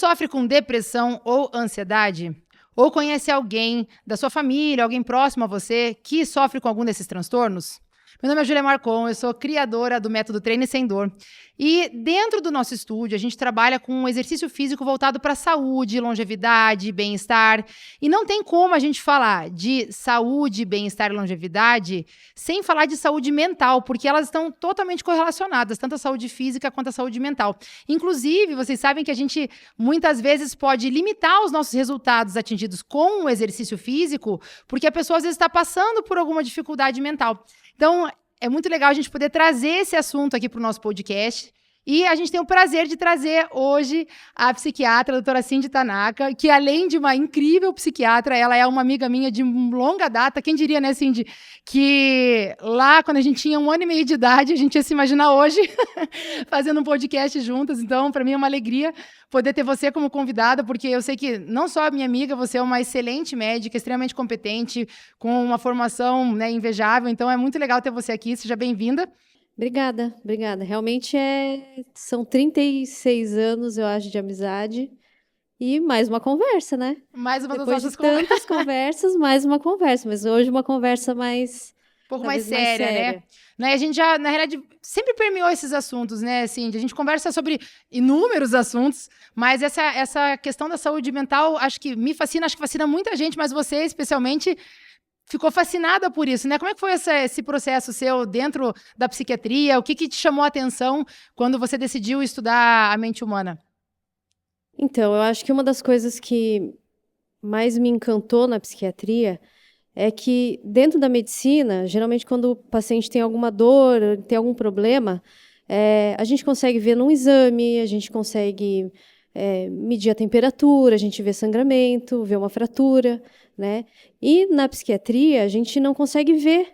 sofre com depressão ou ansiedade? Ou conhece alguém da sua família, alguém próximo a você, que sofre com algum desses transtornos? Meu nome é Júlia Marcon, eu sou criadora do método Treine Sem Dor. E dentro do nosso estúdio, a gente trabalha com um exercício físico voltado para saúde, longevidade, bem-estar. E não tem como a gente falar de saúde, bem-estar e longevidade sem falar de saúde mental, porque elas estão totalmente correlacionadas, tanto a saúde física quanto a saúde mental. Inclusive, vocês sabem que a gente muitas vezes pode limitar os nossos resultados atingidos com o exercício físico, porque a pessoa às vezes está passando por alguma dificuldade mental. Então, é muito legal a gente poder trazer esse assunto aqui para o nosso podcast. E a gente tem o prazer de trazer hoje a psiquiatra, a doutora Cindy Tanaka, que além de uma incrível psiquiatra, ela é uma amiga minha de longa data. Quem diria, né, Cindy, que lá quando a gente tinha 1 ano e meio de idade, a gente ia se imaginar hoje fazendo um podcast juntas. Então, para mim é uma alegria poder ter você como convidada, porque eu sei que não só a minha amiga, você é uma excelente médica, extremamente competente, com uma formação, né, invejável. Então, é muito legal ter você aqui. Seja bem-vinda. Obrigada. Realmente são 36 anos, eu acho, de amizade. E mais uma conversa, né? Mais uma das Depois nossas de tantas conversas, mais uma conversa. Mas hoje uma conversa mais... um pouco mais talvez mais séria, né? A gente já, na realidade, sempre permeou esses assuntos, né, Cindy? A gente conversa sobre inúmeros assuntos, mas essa questão da saúde mental, acho que me fascina, acho que fascina muita gente, mas você, especialmente, ficou fascinada por isso, né? Como é que foi esse processo seu dentro da psiquiatria? O que te chamou a atenção quando você decidiu estudar a mente humana? Então, eu acho que uma das coisas que mais me encantou na psiquiatria é que dentro da medicina, geralmente quando o paciente tem alguma dor, tem algum problema, a gente consegue ver num exame, a gente consegue medir a temperatura, a gente vê sangramento, vê uma fratura, né? E na psiquiatria a gente não consegue ver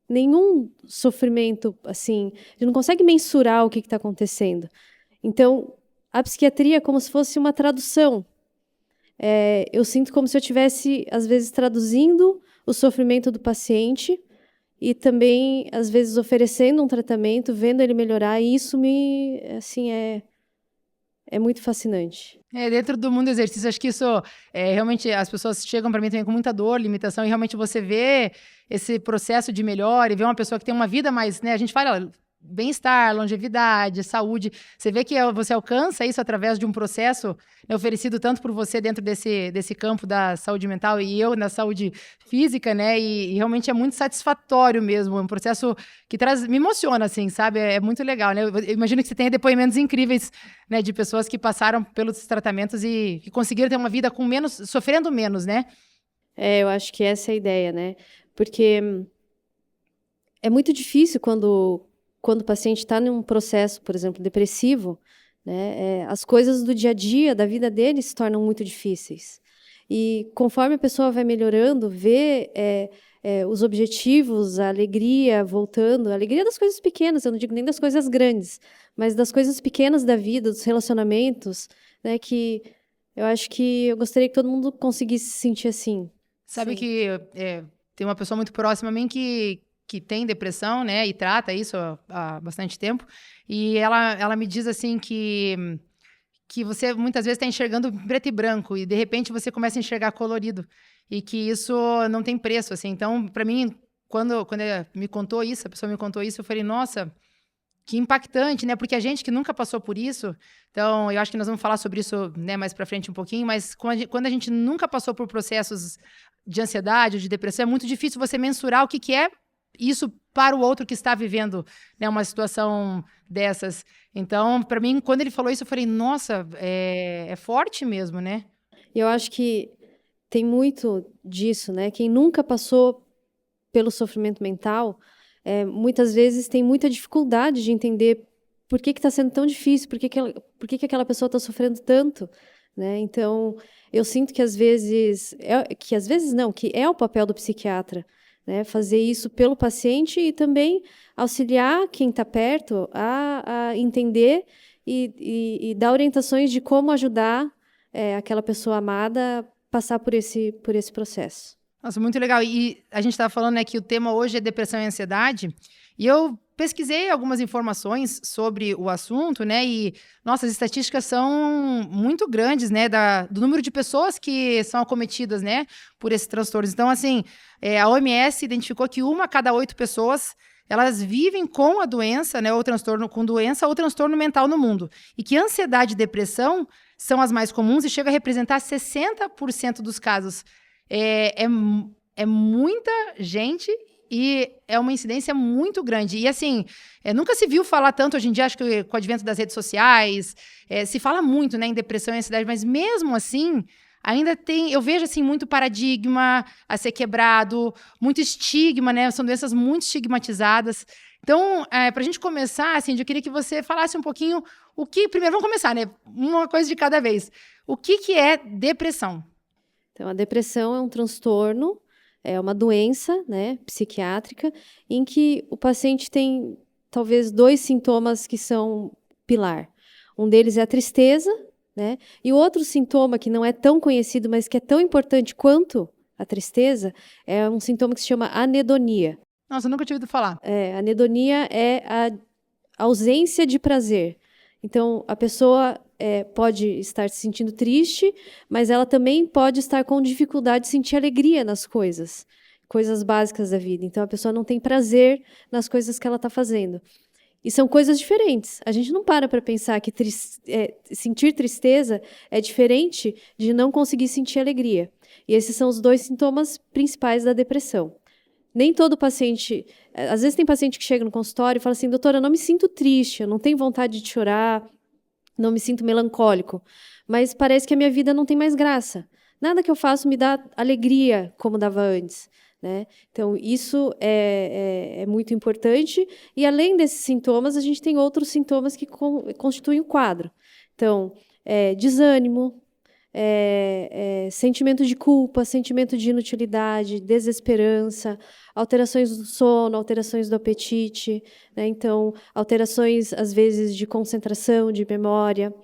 nenhum sofrimento, assim, a gente não consegue mensurar o que está acontecendo. Então, a psiquiatria é como se fosse uma tradução. Eu sinto como se eu estivesse, às vezes, traduzindo o sofrimento do paciente e também, às vezes, oferecendo um tratamento, vendo ele melhorar, e isso é muito fascinante. Dentro do mundo do exercício, acho que isso, realmente, as pessoas chegam para mim também com muita dor, limitação, e realmente você vê esse processo de melhora e vê uma pessoa que tem uma vida mais, né, a gente fala bem-estar, longevidade, saúde, você vê que você alcança isso através de um processo, né, oferecido tanto por você dentro desse campo da saúde mental e eu na saúde física, né, e realmente é muito satisfatório mesmo, é um processo que me emociona, assim, sabe, é muito legal, né, eu imagino que você tenha depoimentos incríveis, né, de pessoas que passaram pelos tratamentos e que conseguiram ter uma vida com menos, sofrendo menos, né? Eu acho que essa é a ideia, né, porque é muito difícil quando o paciente está num processo, por exemplo, depressivo, né, as coisas do dia a dia, da vida dele, se tornam muito difíceis. E conforme a pessoa vai melhorando, vê os objetivos, a alegria voltando, a alegria das coisas pequenas, eu não digo nem das coisas grandes, mas das coisas pequenas da vida, dos relacionamentos, né, que eu acho que eu gostaria que todo mundo conseguisse se sentir assim. Sabe Sim. que tem uma pessoa muito próxima a mim que tem depressão, né, e trata isso há bastante tempo, e ela me diz assim que você muitas vezes está enxergando preto e branco, e de repente você começa a enxergar colorido, e que isso não tem preço, assim. Então, para mim, quando ela me contou isso, a pessoa me contou isso, eu falei, nossa, que impactante, né? Porque a gente que nunca passou por isso, então eu acho que nós vamos falar sobre isso, né, mais para frente um pouquinho, mas quando a gente nunca passou por processos de ansiedade ou de depressão, é muito difícil você mensurar o que é isso para o outro que está vivendo, né, uma situação dessas. Então, para mim, quando ele falou isso, eu falei, nossa, é forte mesmo, né? Eu acho que tem muito disso, né? Quem nunca passou pelo sofrimento mental, muitas vezes tem muita dificuldade de entender por que está sendo tão difícil, por que aquela pessoa está sofrendo tanto, né? Então, eu sinto que às vezes não, que é o papel do psiquiatra, né? Fazer isso pelo paciente e também auxiliar quem está perto a entender e dar orientações de como ajudar aquela pessoa amada a passar por esse processo. Nossa, muito legal. E a gente estava falando, né, que o tema hoje é depressão e ansiedade. E eu pesquisei algumas informações sobre o assunto, né? E, nossa, as estatísticas são muito grandes, né? Do número de pessoas que são acometidas, né? Por esses transtornos. Então, assim, a OMS identificou que 1 a cada 8 pessoas, elas vivem com a doença, né? Ou transtorno com doença ou transtorno mental no mundo. E que ansiedade e depressão são as mais comuns e chega a representar 60% dos casos. É muita gente e é uma incidência muito grande. E, assim, nunca se viu falar tanto hoje em dia, acho que com o advento das redes sociais, se fala muito, né, em depressão e ansiedade, mas mesmo assim, ainda tem, eu vejo, assim, muito paradigma a ser quebrado, muito estigma, né, são doenças muito estigmatizadas. Então, para a gente começar, assim, eu queria que você falasse um pouquinho primeiro, vamos começar, né, uma coisa de cada vez. O que é depressão? Então, a depressão é um transtorno, é uma doença, né, psiquiátrica, em que o paciente tem talvez 2 sintomas que são pilar. Um deles é a tristeza, né, e o outro sintoma que não é tão conhecido, mas que é tão importante quanto a tristeza, é um sintoma que se chama anedonia. Nossa, eu nunca tinha ouvido falar. Anedonia é a ausência de prazer. Então, a pessoa pode estar se sentindo triste, mas ela também pode estar com dificuldade de sentir alegria nas coisas básicas da vida. Então, a pessoa não tem prazer nas coisas que ela está fazendo. E são coisas diferentes. A gente não para pensar que sentir tristeza é diferente de não conseguir sentir alegria. E esses são os 2 sintomas principais da depressão. Nem todo paciente... Às vezes tem paciente que chega no consultório e fala assim, doutora, eu não me sinto triste, eu não tenho vontade de chorar, não me sinto melancólico, mas parece que a minha vida não tem mais graça. Nada que eu faço me dá alegria como dava antes, né? Então, isso é muito importante. E, além desses sintomas, a gente tem outros sintomas que constituem o quadro. Então, desânimo, sentimento de culpa, sentimento de inutilidade, desesperança, alterações do sono, alterações do apetite, né? Então, alterações, às vezes, de concentração, de memória,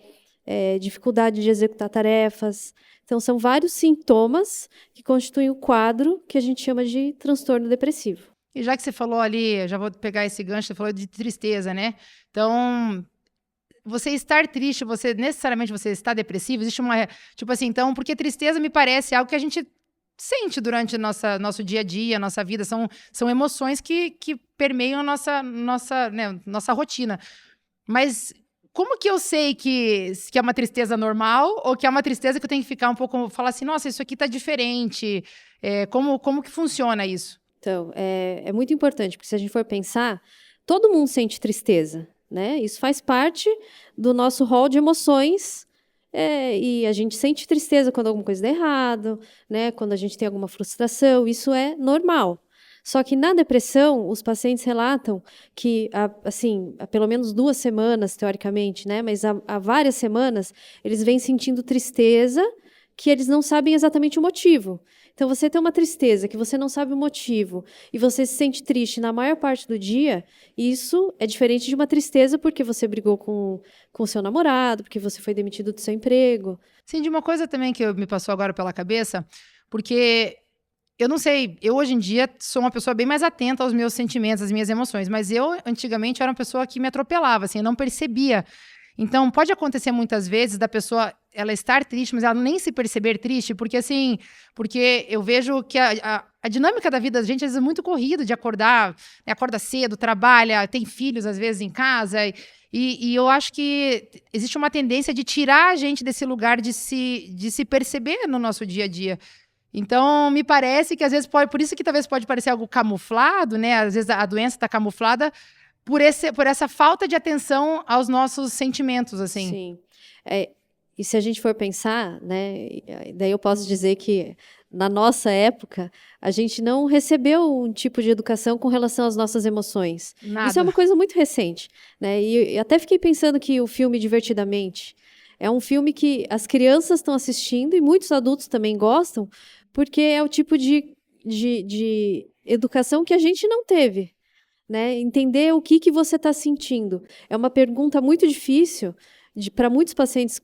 dificuldade de executar tarefas. Então, são vários sintomas que constituem o quadro que a gente chama de transtorno depressivo. E já que você falou ali, já vou pegar esse gancho, você falou de tristeza, né? Então, você estar triste, necessariamente você está depressivo, existe uma, tipo assim, então, porque tristeza me parece algo que a gente sente durante nosso dia a dia, nossa vida, são emoções que permeiam a nossa rotina. Mas como que eu sei que é uma tristeza normal ou que é uma tristeza que eu tenho que ficar um pouco, falar assim, nossa, isso aqui tá diferente, como que funciona isso? Então, é muito importante, porque se a gente for pensar, todo mundo sente tristeza, né? Isso faz parte do nosso rol de emoções, e a gente sente tristeza quando alguma coisa dá errado, né? Quando a gente tem alguma frustração, isso é normal. Só que na depressão, os pacientes relatam que, assim, há pelo menos 2 semanas, teoricamente, né? Mas há várias semanas, eles vêm sentindo tristeza que eles não sabem exatamente o motivo. Então, você tem uma tristeza que você não sabe o motivo e você se sente triste na maior parte do dia, isso é diferente de uma tristeza porque você brigou com o seu namorado, porque você foi demitido do seu emprego. Sim, de uma coisa também que me passou agora pela cabeça, porque eu não sei, eu hoje em dia sou uma pessoa bem mais atenta aos meus sentimentos, às minhas emoções, mas eu antigamente era uma pessoa que me atropelava, assim, eu não percebia. Então, pode acontecer muitas vezes da pessoa, ela estar triste, mas ela nem se perceber triste, porque assim, porque eu vejo que a dinâmica da vida da gente às vezes é muito corrida, de acordar, né, acorda cedo, trabalha, tem filhos às vezes em casa, e eu acho que existe uma tendência de tirar a gente desse lugar de se perceber no nosso dia a dia. Então, me parece que às vezes por isso que talvez pode parecer algo camuflado, né? Às vezes a doença está camuflada por essa falta de atenção aos nossos sentimentos, assim. Sim. E se a gente for pensar, né? Daí eu posso dizer que na nossa época a gente não recebeu um tipo de educação com relação às nossas emoções. Nada. Isso é uma coisa muito recente, né? E até fiquei pensando que o filme Divertidamente é um filme que as crianças estão assistindo e muitos adultos também gostam, porque é o tipo de educação que a gente não teve, né? Entender o que você está sentindo. É uma pergunta muito difícil para muitos pacientes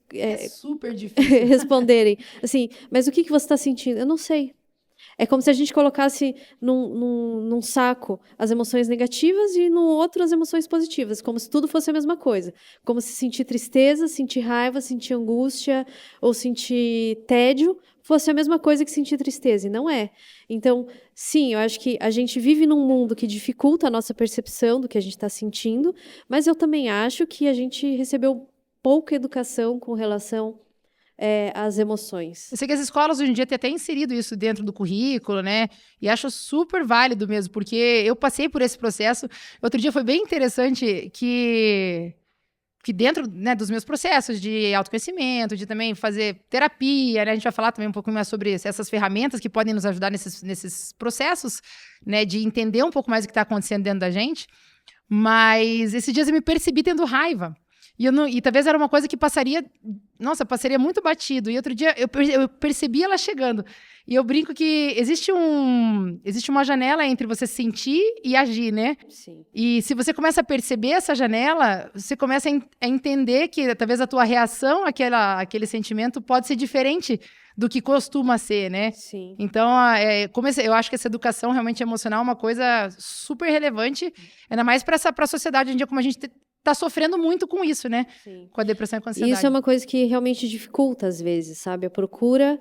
super difícil responderem. Assim, mas o que você está sentindo? Eu não sei. É como se a gente colocasse num saco as emoções negativas e no outro as emoções positivas, como se tudo fosse a mesma coisa. Como se sentir tristeza, sentir raiva, sentir angústia ou sentir tédio fosse a mesma coisa que sentir tristeza, e não é. Então, sim, eu acho que a gente vive num mundo que dificulta a nossa percepção do que a gente está sentindo, mas eu também acho que a gente recebeu pouca educação com relação às emoções. Eu sei que as escolas hoje em dia têm até inserido isso dentro do currículo, né? E acho super válido mesmo, porque eu passei por esse processo. Outro dia foi bem interessante que dentro, né, dos meus processos de autoconhecimento, de também fazer terapia, né, a gente vai falar também um pouco mais sobre essas ferramentas que podem nos ajudar nesses processos, né, de entender um pouco mais o que está acontecendo dentro da gente. Mas esses dias eu me percebi tendo raiva. E talvez era uma coisa que passaria muito batido. E outro dia eu percebi ela chegando. E eu brinco que existe uma janela entre você sentir e agir, né? Sim. E se você começa a perceber essa janela, você começa a entender que talvez a tua reação àquele sentimento pode ser diferente do que costuma ser, né? Sim. Então, eu acho que essa educação realmente emocional é uma coisa super relevante, ainda mais para a sociedade hoje em dia, como a gente tá sofrendo muito com isso, né? Sim. Com a depressão e com a ansiedade. Isso é uma coisa que realmente dificulta, às vezes, sabe? A procura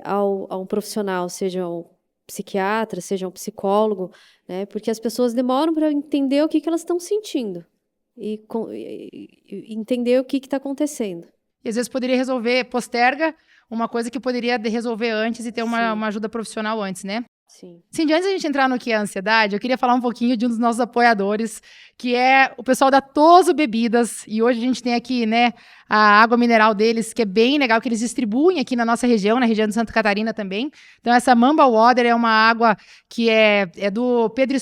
a um profissional, seja um psiquiatra, seja um psicólogo, né? Porque as pessoas demoram para entender o que elas estão sentindo e entender o que está acontecendo. E às vezes poderia posterga uma coisa que poderia resolver antes e ter uma ajuda profissional antes, né? Sim. Sim, antes da gente entrar no que é a ansiedade, eu queria falar um pouquinho de um dos nossos apoiadores, que é o pessoal da Toso Bebidas. E hoje a gente tem aqui, né, a água mineral deles, que é bem legal, que eles distribuem aqui na nossa região, na região de Santa Catarina também. Então, essa Mamba Water é uma água que é do Pedro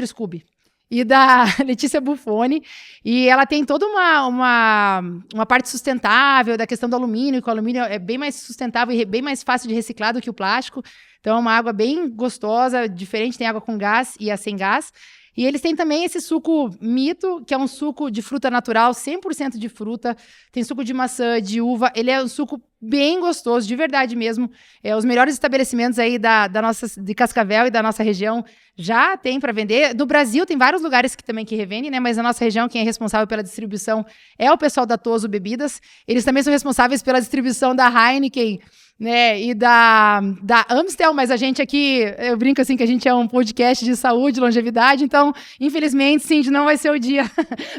Scooby e da Letícia Buffoni, e ela tem toda uma parte sustentável da questão do alumínio, que o alumínio é bem mais sustentável e bem mais fácil de reciclar do que o plástico. Então, é uma água bem gostosa, diferente, tem água com gás e a sem gás. E eles têm também esse suco Mito, que é um suco de fruta natural, 100% de fruta. Tem suco de maçã, de uva. Ele é um suco bem gostoso, de verdade mesmo. Os melhores estabelecimentos aí de Cascavel e da nossa região já tem para vender. No Brasil tem vários lugares que revendem, né? Mas na nossa região quem é responsável pela distribuição é o pessoal da Toso Bebidas. Eles também são responsáveis pela distribuição da Heineken, né, e da Amstel, mas a gente aqui, eu brinco assim que a gente é um podcast de saúde, longevidade, então, infelizmente, Cindy, não vai ser o dia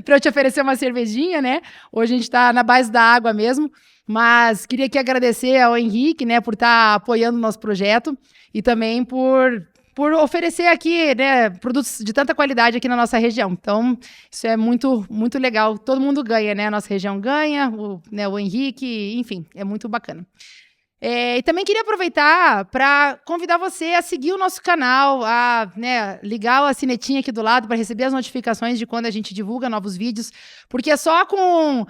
para eu te oferecer uma cervejinha, né? Hoje a gente está na base da água mesmo, mas queria aqui agradecer ao Henrique, né, por estar apoiando o nosso projeto e também por oferecer aqui, né, produtos de tanta qualidade aqui na nossa região. Então, isso é muito, muito legal. Todo mundo ganha, né? A nossa região ganha, o Henrique, enfim, é muito bacana. E também queria aproveitar para convidar você a seguir o nosso canal, a ligar a sinetinha aqui do lado para receber as notificações de quando a gente divulga novos vídeos, porque é só com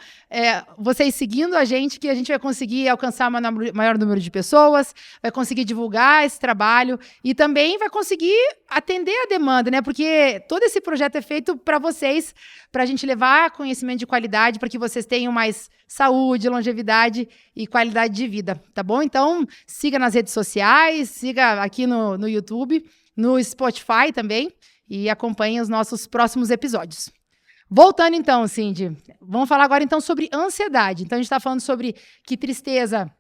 vocês seguindo a gente que a gente vai conseguir alcançar o maior número de pessoas, vai conseguir divulgar esse trabalho e também vai conseguir atender a demanda, né? Porque todo esse projeto é feito para vocês, para a gente levar conhecimento de qualidade, para que vocês tenham mais saúde, longevidade e qualidade de vida, tá bom? Então, siga nas redes sociais, siga aqui no YouTube, no Spotify também e acompanhe os nossos próximos episódios. Voltando então, Cindy, vamos falar agora então sobre ansiedade. Então, a gente está falando sobre que tristeza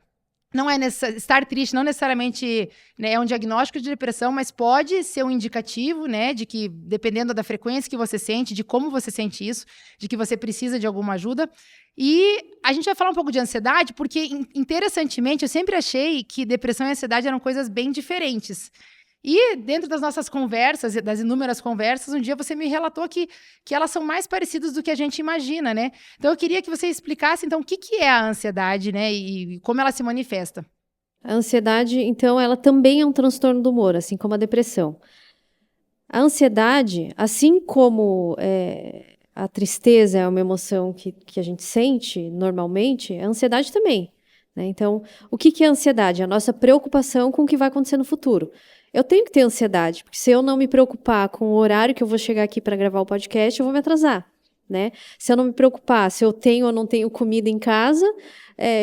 não é estar triste, não necessariamente, né, é um diagnóstico de depressão, mas pode ser um indicativo, né, de que dependendo da frequência que você sente, de como você sente isso, de que você precisa de alguma ajuda. E a gente vai falar um pouco de ansiedade, porque interessantemente eu sempre achei que depressão e ansiedade eram coisas bem diferentes. E dentro das nossas conversas, das inúmeras conversas, um dia você me relatou que elas são mais parecidas do que a gente imagina, né? Então eu queria que você explicasse, então, o que é a ansiedade, né? E como ela se manifesta. A ansiedade, então, ela também é um transtorno do humor, assim como a depressão. A ansiedade, assim como a tristeza é uma emoção que a gente sente normalmente, a ansiedade também, né? Então, o que é a ansiedade? A nossa preocupação com o que vai acontecer no futuro. Eu tenho que ter ansiedade, porque se eu não me preocupar com o horário que eu vou chegar aqui para gravar o podcast, eu vou me atrasar, né? Se eu não me preocupar se eu tenho ou não tenho comida em casa,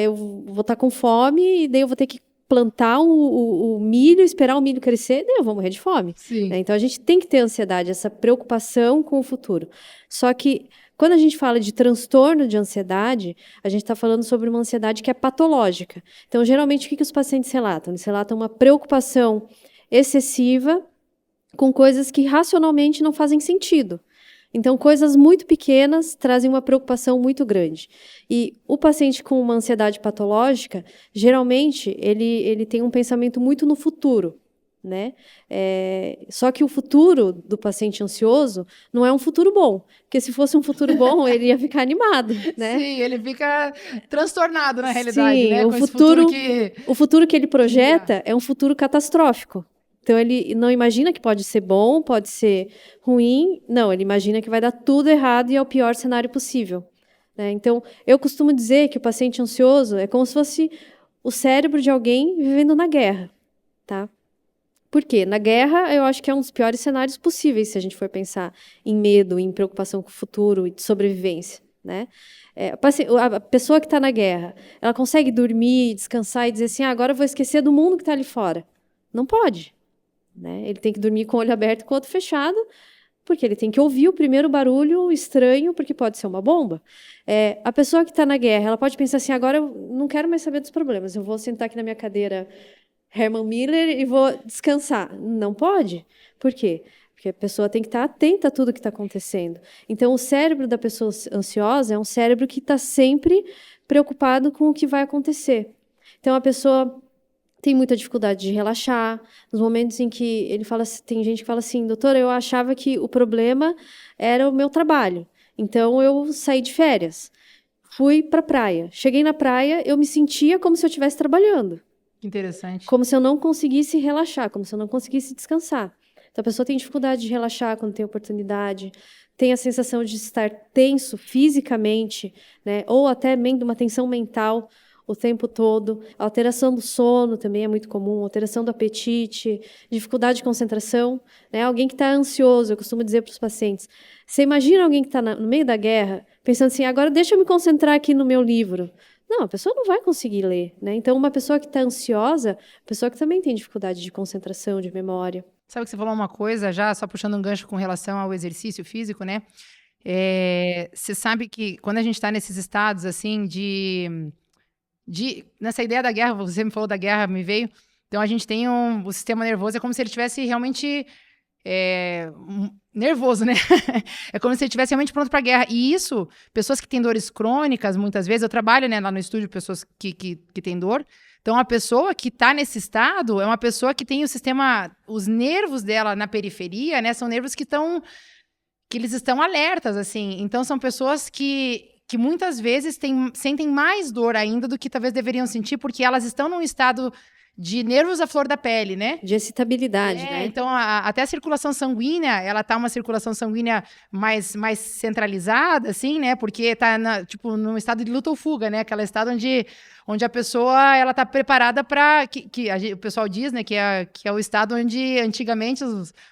eu vou estar com fome e daí eu vou ter que plantar o milho, esperar o milho crescer, eu vou morrer de fome. Sim. Né? Então, a gente tem que ter ansiedade, essa preocupação com o futuro. Só que, quando a gente fala de transtorno de ansiedade, a gente está falando sobre uma ansiedade que é patológica. Então, geralmente, o que os pacientes relatam? Eles relatam uma preocupação excessiva com coisas que racionalmente não fazem sentido. Então, coisas muito pequenas trazem uma preocupação muito grande. E o paciente com uma ansiedade patológica, geralmente, ele tem um pensamento muito no futuro, né? Só que o futuro do paciente ansioso não é um futuro bom, porque se fosse um futuro bom, ele ia ficar animado, né? Sim, ele fica transtornado na realidade, Sim, né? o futuro que ele projeta é um futuro catastrófico. Então, ele não imagina que pode ser bom, pode ser ruim. Não, ele imagina que vai dar tudo errado e é o pior cenário possível. Né? Então, eu costumo dizer que o paciente ansioso é como se fosse o cérebro de alguém vivendo na guerra. Tá? Por quê? Na guerra, eu acho que é um dos piores cenários possíveis, se a gente for pensar em medo, em preocupação com o futuro e de sobrevivência. Né? A pessoa que está na guerra, ela consegue dormir, descansar e dizer assim, agora eu vou esquecer do mundo que está ali fora. Não pode. Né? Ele tem que dormir com o olho aberto e com o outro fechado, porque ele tem que ouvir o primeiro barulho estranho, porque pode ser uma bomba. A pessoa que está na guerra, ela pode pensar assim, agora eu não quero mais saber dos problemas, eu vou sentar aqui na minha cadeira Herman Miller e vou descansar. Não pode. Por quê? Porque a pessoa tem que estar atenta a tudo que está acontecendo. Então, o cérebro da pessoa ansiosa é um cérebro que está sempre preocupado com o que vai acontecer. Então, a pessoa tem muita dificuldade de relaxar. Nos momentos em que ele fala, tem gente que fala assim, doutora, eu achava que o problema era o meu trabalho. Então, eu saí de férias. Fui para a praia. Cheguei na praia, eu me sentia como se eu estivesse trabalhando. Interessante. Como se eu não conseguisse relaxar, como se eu não conseguisse descansar. Então, a pessoa tem dificuldade de relaxar quando tem oportunidade, tem a sensação de estar tenso fisicamente, né? Ou até mesmo uma tensão mental o tempo todo. A alteração do sono também é muito comum, alteração do apetite, dificuldade de concentração. Né? Alguém que está ansioso, eu costumo dizer para os pacientes, você imagina alguém que está no meio da guerra, pensando assim, agora deixa eu me concentrar aqui no meu livro. Não, a pessoa não vai conseguir ler. Né? Então, uma pessoa que está ansiosa, pessoa que também tem dificuldade de concentração, de memória. Sabe que você falou uma coisa, já só puxando um gancho com relação ao exercício físico, né? Você sabe que quando a gente está nesses estados, assim, nessa ideia da guerra, você me falou da guerra, me veio. Então, a gente tem o sistema nervoso, é como se ele estivesse realmente nervoso, né? É como se ele estivesse realmente pronto para a guerra. E isso, pessoas que têm dores crônicas, muitas vezes, eu trabalho, né, lá no estúdio, pessoas que têm dor. Então, a pessoa que está nesse estado é uma pessoa que tem o sistema, os nervos dela na periferia, né? São nervos que eles estão alertas, assim. Então, são pessoas que muitas vezes sentem mais dor ainda do que talvez deveriam sentir, porque elas estão num estado de nervos à flor da pele, né? De excitabilidade, né? Então, até a circulação sanguínea, ela tá uma circulação sanguínea mais centralizada, assim, né? Porque tá, num estado de luta ou fuga, né? Aquele estado onde a pessoa, ela tá preparada para o pessoal diz, né, que é o estado onde antigamente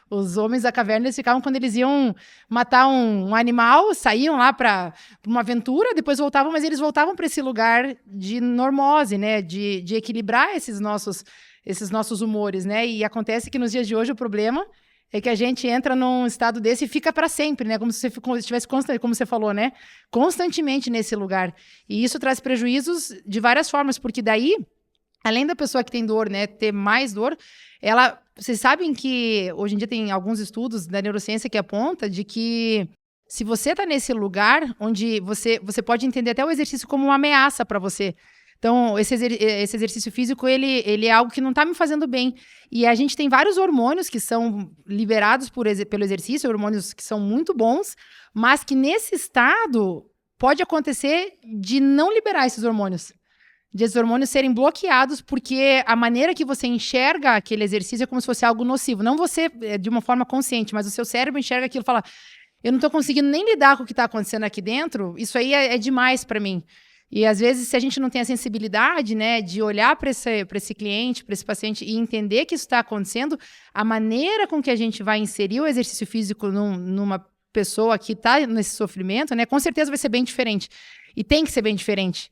os homens da caverna eles ficavam quando eles iam matar um animal, saíam lá para uma aventura, depois voltavam, mas eles voltavam para esse lugar de normose, né, de equilibrar esses nossos humores, né? E acontece que nos dias de hoje o problema é que a gente entra num estado desse e fica para sempre, né? Como se você estivesse como você falou, né? Constantemente nesse lugar. E isso traz prejuízos de várias formas, porque daí, além da pessoa que tem dor, né, ter mais dor, vocês sabem que hoje em dia tem alguns estudos da neurociência que aponta de que se você está nesse lugar onde você pode entender até o exercício como uma ameaça para você. Então, esse exercício físico, ele é algo que não está me fazendo bem. E a gente tem vários hormônios que são liberados pelo exercício, hormônios que são muito bons, mas que nesse estado pode acontecer de não liberar esses hormônios. De esses hormônios serem bloqueados, porque a maneira que você enxerga aquele exercício é como se fosse algo nocivo. Não você de uma forma consciente, mas o seu cérebro enxerga aquilo e fala, eu não estou conseguindo nem lidar com o que está acontecendo aqui dentro, isso aí é demais para mim. E, às vezes, se a gente não tem a sensibilidade, né, de olhar para esse cliente, para esse paciente e entender que isso está acontecendo, a maneira com que a gente vai inserir o exercício físico numa pessoa que está nesse sofrimento, né, com certeza vai ser bem diferente. E tem que ser bem diferente.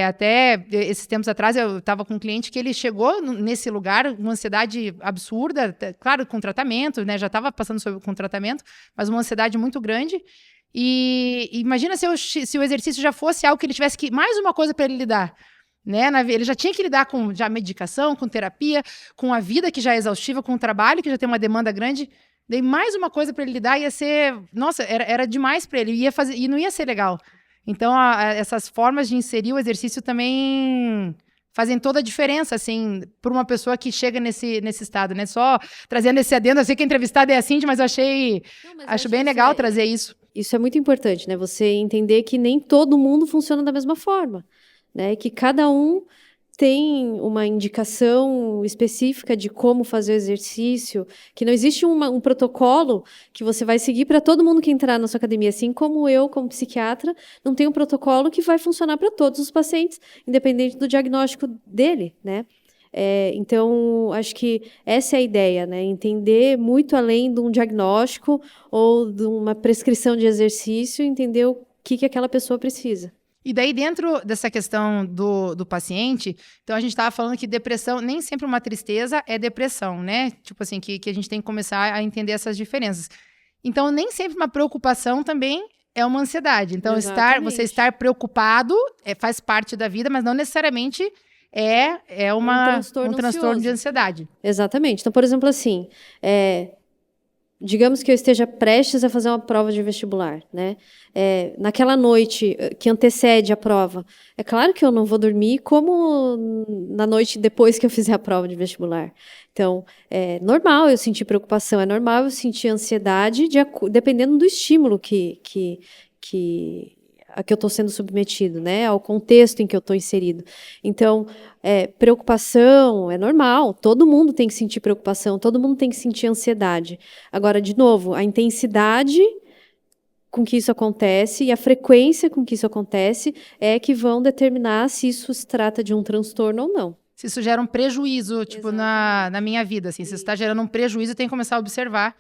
Até esses tempos atrás eu estava com um cliente que ele chegou nesse lugar, uma ansiedade absurda, claro, com tratamento, né? Já estava passando com tratamento, mas uma ansiedade muito grande. E imagina se o exercício já fosse algo que ele tivesse que mais uma coisa para ele lidar. Né? Ele já tinha que lidar com já medicação, com terapia, com a vida que já é exaustiva, com o trabalho que já tem uma demanda grande. Daí mais uma coisa para ele lidar ia ser, nossa, era demais para ele, e não ia ser legal. Então essas formas de inserir o exercício também fazem toda a diferença, assim, para uma pessoa que chega nesse estado, né? Só trazendo esse adendo, eu sei que a entrevistada é a Cindy, mas eu acho bem legal trazer isso. Isso é muito importante, né? Você entender que nem todo mundo funciona da mesma forma, né? Que cada um tem uma indicação específica de como fazer o exercício, que não existe um protocolo que você vai seguir para todo mundo que entrar na sua academia, assim como eu, como psiquiatra, não tenho um protocolo que vai funcionar para todos os pacientes, independente do diagnóstico dele, né? Então, acho que essa é a ideia, né? Entender muito além de um diagnóstico ou de uma prescrição de exercício, entender o que aquela pessoa precisa. E daí, dentro dessa questão do paciente, então a gente estava falando que depressão, nem sempre uma tristeza é depressão, né? Tipo assim, que a gente tem que começar a entender essas diferenças. Então, nem sempre uma preocupação também é uma ansiedade. Então, você estar preocupado faz parte da vida, mas não necessariamente é um transtorno de ansiedade. Exatamente. Então, por exemplo, assim, digamos que eu esteja prestes a fazer uma prova de vestibular, né? Naquela noite que antecede a prova, é claro que eu não vou dormir como na noite depois que eu fizer a prova de vestibular. Então, é normal eu sentir preocupação, é normal eu sentir ansiedade, dependendo do estímulo a que eu estou sendo submetido, né? Ao contexto em que eu estou inserido. Então, preocupação é normal, todo mundo tem que sentir preocupação, todo mundo tem que sentir ansiedade. Agora, de novo, a intensidade com que isso acontece e a frequência com que isso acontece é que vão determinar se isso se trata de um transtorno ou não. Se isso gera um prejuízo, tipo, na minha vida, assim, se isso está gerando um prejuízo, tem que começar a observar.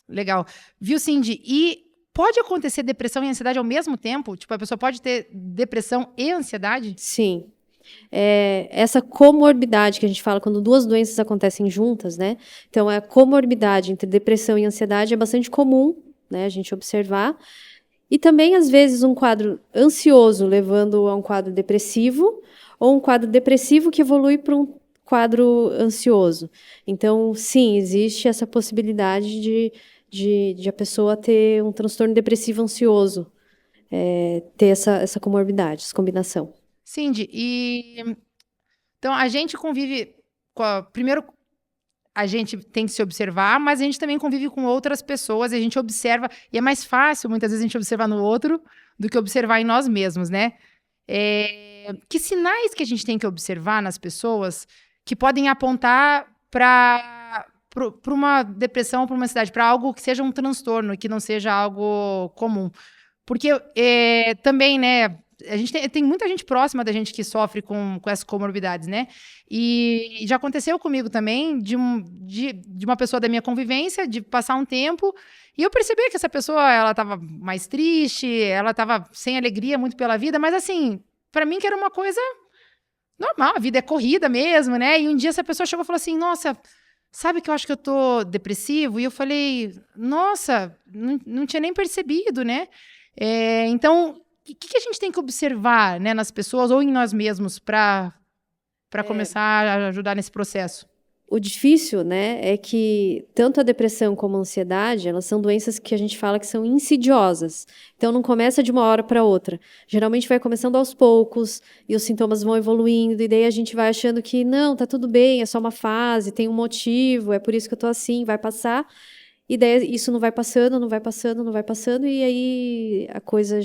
Legal. Viu, Cindy? E pode acontecer depressão e ansiedade ao mesmo tempo? Tipo, a pessoa pode ter depressão e ansiedade? Sim. Essa comorbidade que a gente fala quando duas doenças acontecem juntas, né? Então, a comorbidade entre depressão e ansiedade é bastante comum, né, a gente observar. E também, às vezes, um quadro ansioso levando a um quadro depressivo, ou um quadro depressivo que evolui para um quadro ansioso. Então, sim, existe essa possibilidade de a pessoa ter um transtorno depressivo ansioso, ter essa comorbidade, essa combinação. Cindy, então a gente convive primeiro a gente tem que se observar, mas a gente também convive com outras pessoas, a gente observa, e é mais fácil muitas vezes a gente observar no outro do que observar em nós mesmos, né? Que sinais que a gente tem que observar nas pessoas que podem apontar para uma depressão, para uma ansiedade, para algo que seja um transtorno, que não seja algo comum? Porque também, né, a gente tem muita gente próxima da gente que sofre com essas comorbidades, né? E já aconteceu comigo também, de uma pessoa da minha convivência, de passar um tempo, e eu percebi que essa pessoa, ela estava mais triste, ela estava sem alegria muito pela vida, mas assim, para mim que era uma coisa normal, a vida é corrida mesmo, né? E um dia essa pessoa chegou e falou assim, nossa, sabe que eu acho que eu tô depressivo? E eu falei, nossa, não tinha nem percebido, né? Então, o que a gente tem que observar, né, nas pessoas ou em nós mesmos para começar a ajudar nesse processo? O difícil, né, é que tanto a depressão como a ansiedade, elas são doenças que a gente fala que são insidiosas. Então, não começa de uma hora para outra. Geralmente vai começando aos poucos e os sintomas vão evoluindo e daí a gente vai achando que, não, tá tudo bem, é só uma fase, tem um motivo, é por isso que eu tô assim, vai passar. E daí isso não vai passando, não vai passando, não vai passando e aí a coisa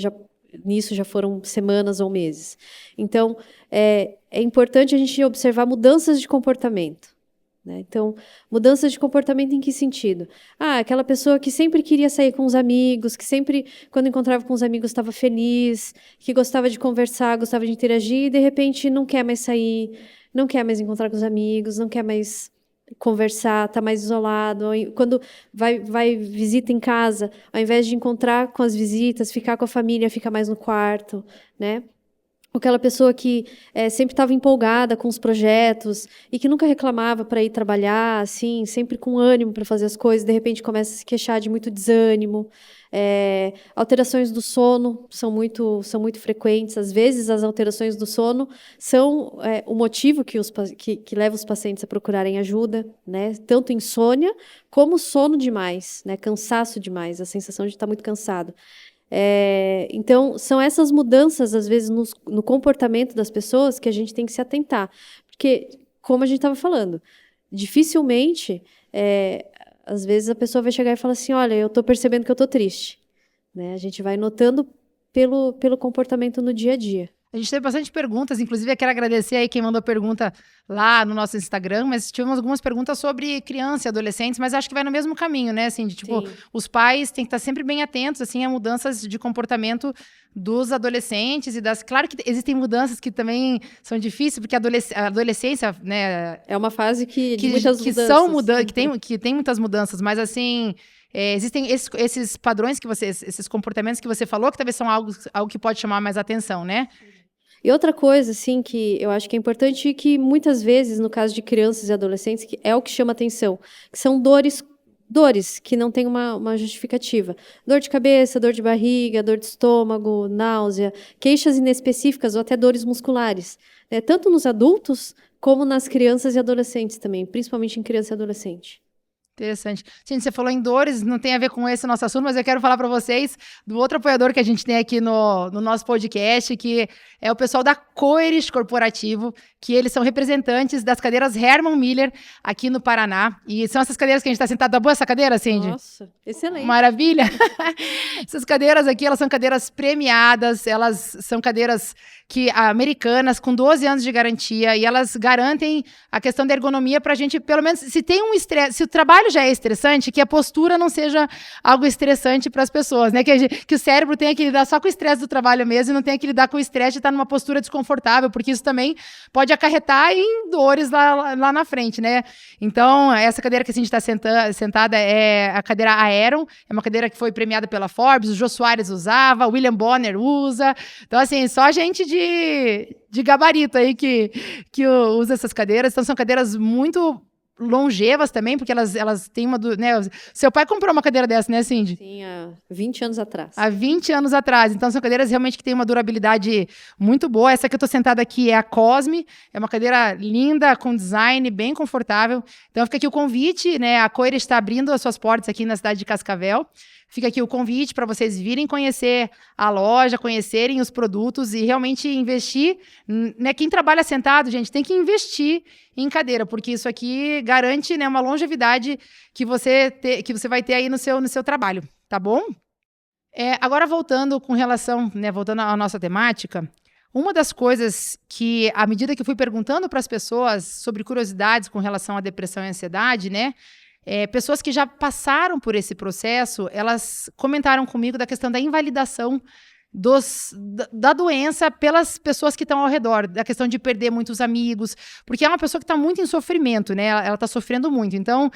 nisso já foram semanas ou meses. Então, é importante a gente observar mudanças de comportamento. Né? Então, mudanças de comportamento em que sentido? Aquela pessoa que sempre queria sair com os amigos, que sempre, quando encontrava com os amigos, estava feliz, que gostava de conversar, gostava de interagir, e de repente não quer mais sair, não quer mais encontrar com os amigos, não quer mais conversar, está mais isolado. Quando vai visita em casa, ao invés de encontrar com as visitas, ficar com a família, fica mais no quarto, né? aquela pessoa que sempre estava empolgada com os projetos e que nunca reclamava para ir trabalhar, assim, sempre com ânimo para fazer as coisas, de repente começa a se queixar de muito desânimo. Alterações do sono são muito frequentes. Às vezes, as alterações do sono são o motivo que leva os pacientes a procurarem ajuda, né? Tanto insônia como sono demais, né? Cansaço demais, a sensação de estar muito cansado. Então, são essas mudanças, às vezes, no comportamento das pessoas que a gente tem que se atentar. Porque, como a gente estava falando, dificilmente, às vezes, a pessoa vai chegar e falar assim, olha, eu estou percebendo que eu estou triste. Né? A gente vai notando pelo comportamento no dia a dia. A gente teve bastante perguntas, inclusive eu quero agradecer aí quem mandou pergunta lá no nosso Instagram, mas tivemos algumas perguntas sobre criança e adolescentes, mas acho que vai no mesmo caminho, né, assim, de tipo, os pais têm que estar sempre bem atentos, assim, a mudanças de comportamento dos adolescentes e das... Claro que existem mudanças que também são difíceis, porque a adolescência, né... É uma fase que muitas mudanças. Que tem muitas mudanças, mas assim... existem esses padrões esses comportamentos que você falou, que talvez são algo que pode chamar mais atenção, né? E outra coisa, assim, que eu acho que é importante e que muitas vezes, no caso de crianças e adolescentes, que é o que chama atenção, que são dores que não têm uma justificativa. Dor de cabeça, dor de barriga, dor de estômago, náusea, queixas inespecíficas ou até dores musculares, né? Tanto nos adultos como nas crianças e adolescentes também, principalmente em criança e adolescente. Interessante. Gente, você falou em dores, não tem a ver com esse nosso assunto, mas eu quero falar para vocês do outro apoiador que a gente tem aqui no nosso podcast, que é o pessoal da Coeris Corporativo, que eles são representantes das cadeiras Herman Miller aqui no Paraná. E são essas cadeiras que a gente está sentado. Tá boa essa cadeira, Cindy? Nossa, excelente. Maravilha! Essas cadeiras aqui, elas são cadeiras premiadas, elas são cadeiras americanas, com 12 anos de garantia, e elas garantem a questão da ergonomia para a gente, pelo menos, se tem um estresse, se o trabalho já é estressante, que a postura não seja algo estressante para as pessoas, né? Que o cérebro tenha que lidar só com o estresse do trabalho mesmo e não tenha que lidar com o estresse de estar numa postura desconfortável, porque isso também pode acarretar em dores lá na frente, né? Então, essa cadeira que a gente está sentada é a cadeira Aeron, é uma cadeira que foi premiada pela Forbes, o Jô Soares usava, o William Bonner usa. Então, assim, só gente de gabarito aí que usa essas cadeiras. Então, são cadeiras muito longevas também, porque elas têm né? Seu pai comprou uma cadeira dessa, né, Cindy? Sim, há 20 anos atrás. Há 20 anos atrás. Então, são cadeiras realmente que têm uma durabilidade muito boa. Essa que eu estou sentada aqui é a Cosme. É uma cadeira linda, com design bem confortável. Então, fica aqui o convite, né? A Coeris está abrindo as suas portas aqui na cidade de Cascavel. Fica aqui o convite para vocês virem conhecer a loja, conhecerem os produtos e realmente investir, né? Quem trabalha sentado, gente, tem que investir em cadeira, porque isso aqui garante, né, uma longevidade que você vai ter aí no seu trabalho, tá bom? Agora voltando voltando à nossa temática, uma das coisas que, à medida que eu fui perguntando para as pessoas sobre curiosidades com relação à depressão e ansiedade, né? Pessoas que já passaram por esse processo, elas comentaram comigo da questão da invalidação da doença pelas pessoas que estão ao redor, da questão de perder muitos amigos, porque é uma pessoa que está muito em sofrimento, né? Ela está sofrendo muito. Então,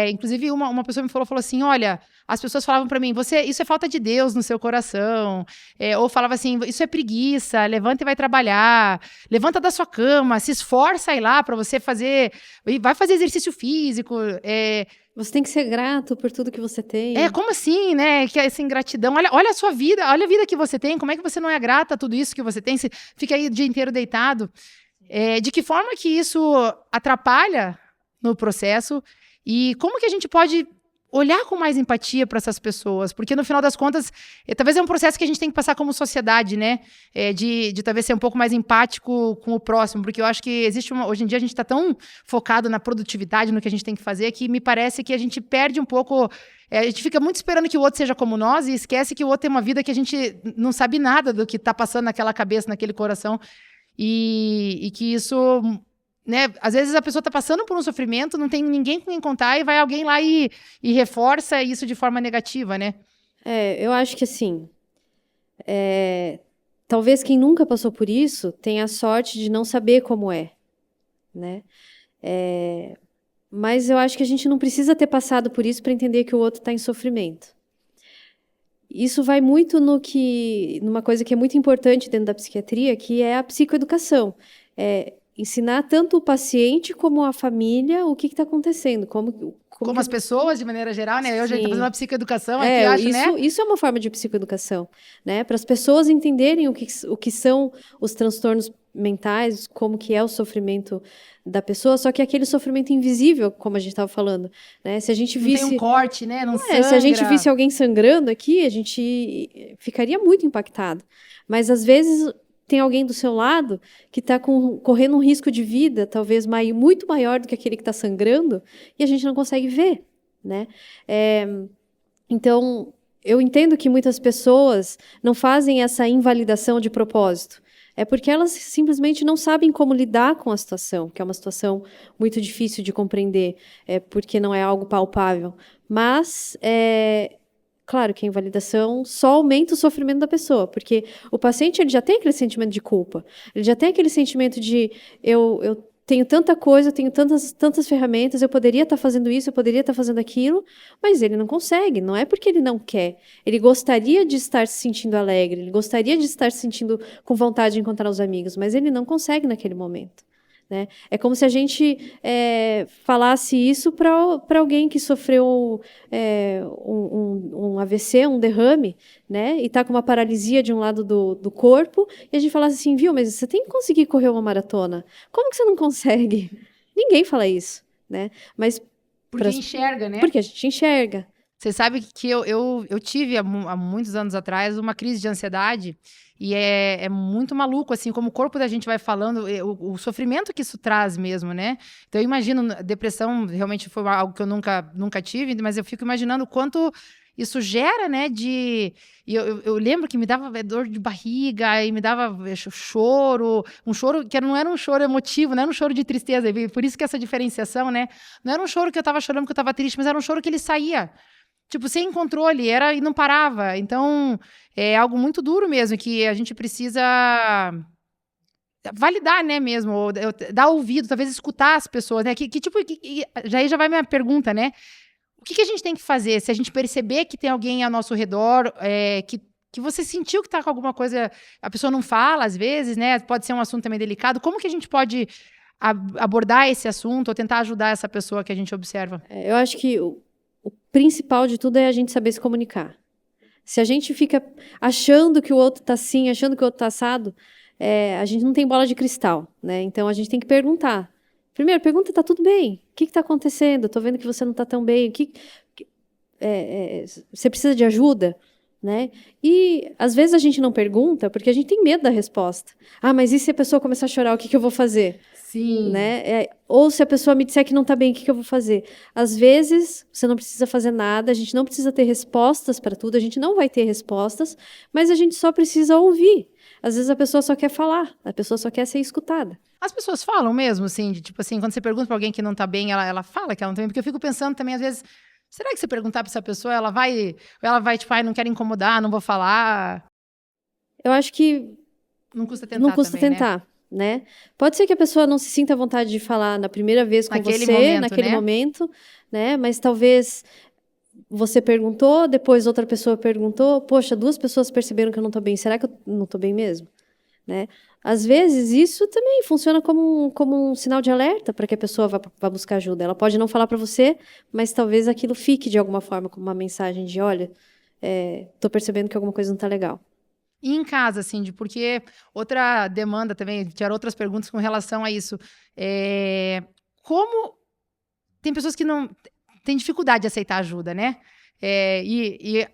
inclusive, uma pessoa me falou assim, olha, as pessoas falavam para mim, isso é falta de Deus no seu coração, ou falava assim, isso é preguiça, levanta e vai trabalhar, levanta da sua cama, se esforça aí lá para você vai fazer exercício físico, Você tem que ser grato por tudo que você tem. Como assim, né? Que essa ingratidão. Olha a sua vida, olha a vida que você tem. Como é que você não é grata a tudo isso que você tem? Você fica aí o dia inteiro deitado. De que forma que isso atrapalha no processo? E como que a gente pode olhar com mais empatia para essas pessoas? Porque, no final das contas, talvez é um processo que a gente tem que passar como sociedade, né? De talvez ser um pouco mais empático com o próximo. Porque eu acho que hoje em dia a gente está tão focado na produtividade, no que a gente tem que fazer, que me parece que a gente perde um pouco... a gente fica muito esperando que o outro seja como nós e esquece que o outro tem uma vida que a gente não sabe nada do que está passando naquela cabeça, naquele coração. E que isso... Né? Às vezes a pessoa está passando por um sofrimento, não tem ninguém com quem contar e vai alguém lá e reforça isso de forma negativa, né? Eu acho que assim, talvez quem nunca passou por isso tenha a sorte de não saber como é, né? Mas eu acho que a gente não precisa ter passado por isso para entender que o outro está em sofrimento. isso vai muito numa coisa que é muito importante dentro da psiquiatria, que é a psicoeducação. Ensinar tanto o paciente como a família o que está acontecendo, como as pessoas, de maneira geral, né? Hoje a gente está fazendo uma psicoeducação aqui, acho, isso, né? Isso é uma forma de psicoeducação, né? Para as pessoas entenderem o que são os transtornos mentais, como que é o sofrimento da pessoa, só que aquele sofrimento invisível, como a gente estava falando, né? Se a gente visse... Não tem um corte, né? Não sangra. Se a gente visse alguém sangrando aqui, a gente ficaria muito impactado. Mas, às vezes, tem alguém do seu lado que está correndo um risco de vida, talvez muito maior do que aquele que está sangrando, e a gente não consegue ver, né? Então, eu entendo que muitas pessoas não fazem essa invalidação de propósito. É porque elas simplesmente não sabem como lidar com a situação, que é uma situação muito difícil de compreender, porque não é algo palpável. Mas, claro que a invalidação só aumenta o sofrimento da pessoa, porque o paciente ele já tem aquele sentimento de culpa, ele já tem aquele sentimento de eu tenho tanta coisa, eu tenho tantas ferramentas, eu poderia estar fazendo isso, eu poderia estar fazendo aquilo, mas ele não consegue, não é porque ele não quer. Ele gostaria de estar se sentindo alegre, ele gostaria de estar se sentindo com vontade de encontrar os amigos, mas ele não consegue naquele momento. Né? É como se a gente falasse isso para alguém que sofreu um AVC, um derrame, né? E está com uma paralisia de um lado do corpo, e a gente falasse assim, viu, mas você tem que conseguir correr uma maratona. Como que você não consegue? Ninguém fala isso, né? Mas porque enxerga, né? Porque a gente enxerga. Você sabe que eu tive, há muitos anos atrás, uma crise de ansiedade. E é muito maluco, assim, como o corpo da gente vai falando, o sofrimento que isso traz mesmo, né? Então, eu imagino, depressão realmente foi algo que eu nunca tive, mas eu fico imaginando o quanto isso gera, né? Eu lembro que me dava dor de barriga, e me dava choro, um choro que não era um choro emotivo, não era um choro de tristeza, por isso que essa diferenciação, né? Não era um choro que eu tava chorando porque eu tava triste, mas era um choro que ele saía. Tipo, sem controle, e não parava. Então, é algo muito duro mesmo, que a gente precisa validar, né, mesmo, ou dar ouvido, talvez escutar as pessoas, né, já vai minha pergunta, né, o que a gente tem que fazer se a gente perceber que tem alguém ao nosso redor, que você sentiu que tá com alguma coisa, a pessoa não fala, às vezes, né, pode ser um assunto também delicado, como que a gente pode abordar esse assunto ou tentar ajudar essa pessoa que a gente observa? Eu acho que o principal de tudo é a gente saber se comunicar. Se a gente fica achando que o outro está assim, achando que o outro está assado, a gente não tem bola de cristal, né? Então, a gente tem que perguntar. Primeiro, pergunta, está tudo bem? O que está acontecendo? Estou vendo que você não está tão bem. Você precisa de ajuda? Né? E, às vezes, a gente não pergunta porque a gente tem medo da resposta. Ah, mas e se a pessoa começar a chorar, o que eu vou fazer? Sim. Né? Ou se a pessoa me disser que não está bem, o que eu vou fazer? Às vezes, você não precisa fazer nada, a gente não precisa ter respostas para tudo, a gente não vai ter respostas, mas a gente só precisa ouvir. Às vezes a pessoa só quer falar, a pessoa só quer ser escutada. As pessoas falam mesmo, assim, tipo assim, quando você pergunta para alguém que não está bem, ela fala que ela não está bem, porque eu fico pensando também, às vezes, será que você perguntar para essa pessoa, ela vai, tipo, não quero incomodar, não vou falar? Eu acho que não custa tentar. Não custa também, tentar. Né? Pode ser que a pessoa não se sinta à vontade de falar na primeira vez com naquele momento, né? Mas talvez você perguntou, depois outra pessoa perguntou, poxa, 2 pessoas perceberam que eu não estou bem, será que eu não estou bem mesmo? Né? Às vezes isso também funciona como um sinal de alerta para que a pessoa vá buscar ajuda. Ela pode não falar para você, mas talvez aquilo fique de alguma forma como uma mensagem de, olha, estou percebendo que alguma coisa não está legal. E em casa, assim, porque outra demanda também, tiveram outras perguntas com relação a isso. Como tem pessoas que não têm dificuldade de aceitar ajuda, né? E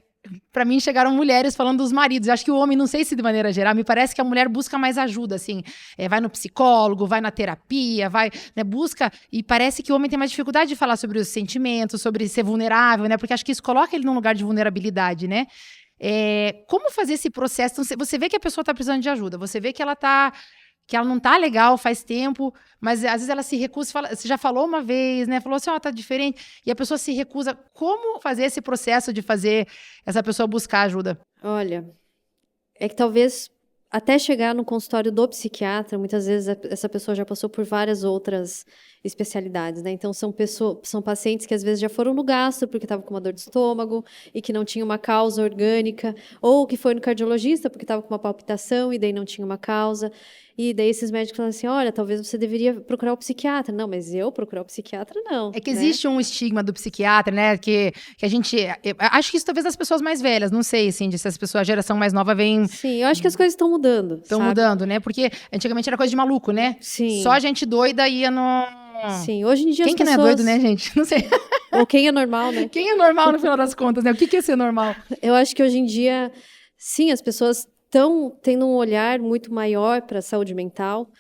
para mim chegaram mulheres falando dos maridos. Eu acho que o homem, não sei se de maneira geral, me parece que a mulher busca mais ajuda, assim. Vai no psicólogo, vai na terapia, né, busca. E parece que o homem tem mais dificuldade de falar sobre os sentimentos, sobre ser vulnerável, né? Porque acho que isso coloca ele num lugar de vulnerabilidade, né? Como fazer esse processo? Então, você vê que a pessoa está precisando de ajuda, você vê que ela não tá legal faz tempo, mas às vezes ela se recusa, você já falou uma vez, né? Falou assim, tá diferente, e a pessoa se recusa. Como fazer esse processo de fazer essa pessoa buscar ajuda? Olha, é que talvez até chegar no consultório do psiquiatra, muitas vezes essa pessoa já passou por várias outras especialidades, né? Então, são pacientes que às vezes já foram no gastro porque estavam com uma dor de estômago e que não tinha uma causa orgânica, ou que foi no cardiologista porque estava com uma palpitação e daí não tinha uma causa. E daí esses médicos falam assim, olha, talvez você deveria procurar o psiquiatra. Não, mas eu procurar o psiquiatra, não. É que né? existe um estigma do psiquiatra, né? Que a gente. Acho que isso talvez das pessoas mais velhas, não sei, assim, se as pessoas, a geração mais nova vem. Sim, eu acho que as coisas estão mudando. Estão mudando, né? Porque antigamente era coisa de maluco, né? Sim. Só gente doida ia no. Sim, hoje em dia Quem as que pessoas... não é doido, né, gente? Não sei. Ou quem é normal, né? Quem é normal no final das contas, né? O que é ser normal? Eu acho que hoje em dia, sim, as pessoas estão tendo um olhar muito maior para a saúde mental,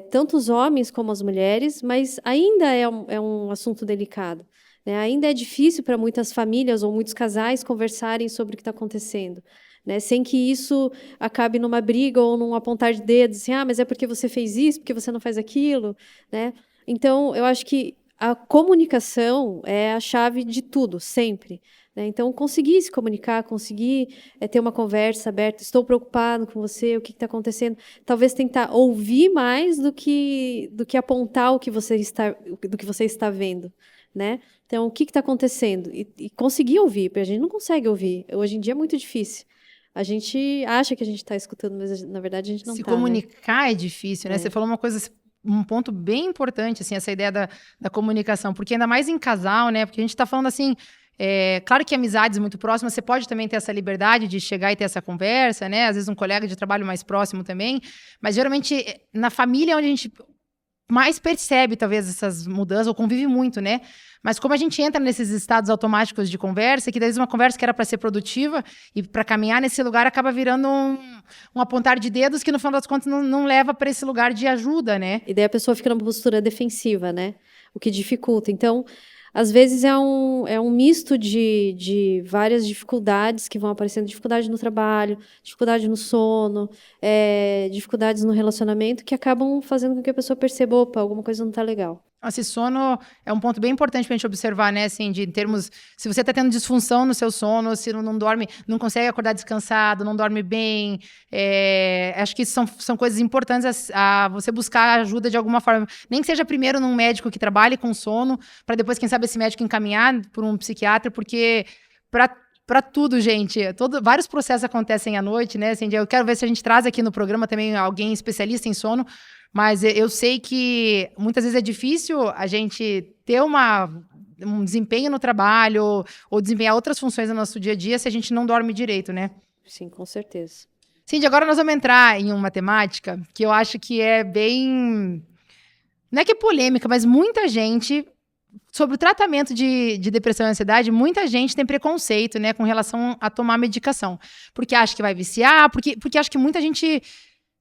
tanto os homens como as mulheres, mas ainda é um assunto delicado. Né? Ainda é difícil para muitas famílias ou muitos casais conversarem sobre o que está acontecendo. Né? Sem que isso acabe numa briga ou num apontar de dedos, assim, mas é porque você fez isso, porque você não faz aquilo. Né? Então, eu acho que a comunicação é a chave de tudo, sempre. Né? Então, conseguir se comunicar, conseguir ter uma conversa aberta, estou preocupado com você, o que está acontecendo, talvez tentar ouvir mais do que apontar o que você está vendo, né? Então, o que está acontecendo? E conseguir ouvir, porque a gente não consegue ouvir. Hoje em dia é muito difícil. A gente acha que a gente está escutando, mas na verdade a gente não está. Se comunicar, né? É difícil, né? É. Você falou uma coisa, um ponto bem importante, assim, essa ideia da comunicação, porque ainda mais em casal, né? Porque a gente está falando assim, claro que amizades muito próximas, você pode também ter essa liberdade de chegar e ter essa conversa, né? Às vezes um colega de trabalho mais próximo também, mas geralmente na família é onde a gente mais percebe, talvez, essas mudanças, ou convive muito, né? Mas como a gente entra nesses estados automáticos de conversa, que daí uma conversa que era para ser produtiva e para caminhar nesse lugar acaba virando um apontar de dedos que, no final das contas, não leva para esse lugar de ajuda, né? E daí a pessoa fica numa postura defensiva, né? O que dificulta. Então, às vezes é um misto de várias dificuldades que vão aparecendo. Dificuldade no trabalho, dificuldade no sono, dificuldades no relacionamento, que acabam fazendo com que a pessoa perceba, opa, alguma coisa não está legal. Esse sono é um ponto bem importante pra gente observar, né? Assim, em termos, se você tá tendo disfunção no seu sono, se não dorme, não consegue acordar descansado, não dorme bem, acho que são coisas importantes a você buscar ajuda de alguma forma. Nem que seja primeiro num médico que trabalhe com sono, para depois, quem sabe, esse médico encaminhar por um psiquiatra, porque para tudo, gente. Vários processos acontecem à noite, né? Assim, eu quero ver se a gente traz aqui no programa também alguém especialista em sono, mas eu sei que muitas vezes é difícil a gente ter um desempenho no trabalho ou desempenhar outras funções no nosso dia a dia se a gente não dorme direito, né? Sim, com certeza. Cindy, agora nós vamos entrar em uma temática que eu acho que é bem... Não é que é polêmica, mas muita gente... Sobre o tratamento de depressão e ansiedade, muita gente tem preconceito, né, com relação a tomar medicação. Porque acha que vai viciar, porque acha que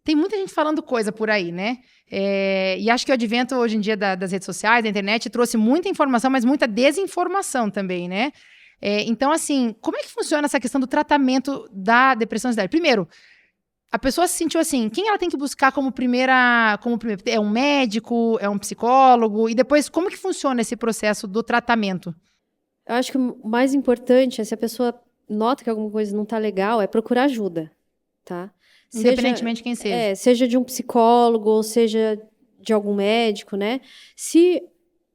tem muita gente falando coisa por aí, né? E acho que o advento, hoje em dia, das redes sociais, da internet, trouxe muita informação, mas muita desinformação também, né? Então, assim, como é que funciona essa questão do tratamento da depressão e ansiedade? Primeiro, a pessoa se sentiu assim, quem ela tem que buscar como primeiro? É um médico? É um psicólogo? E depois, como que funciona esse processo do tratamento? Eu acho que o mais importante é, se a pessoa nota que alguma coisa não está legal, é procurar ajuda, tá? Independentemente de quem seja. Seja de um psicólogo ou seja de algum médico, né? Se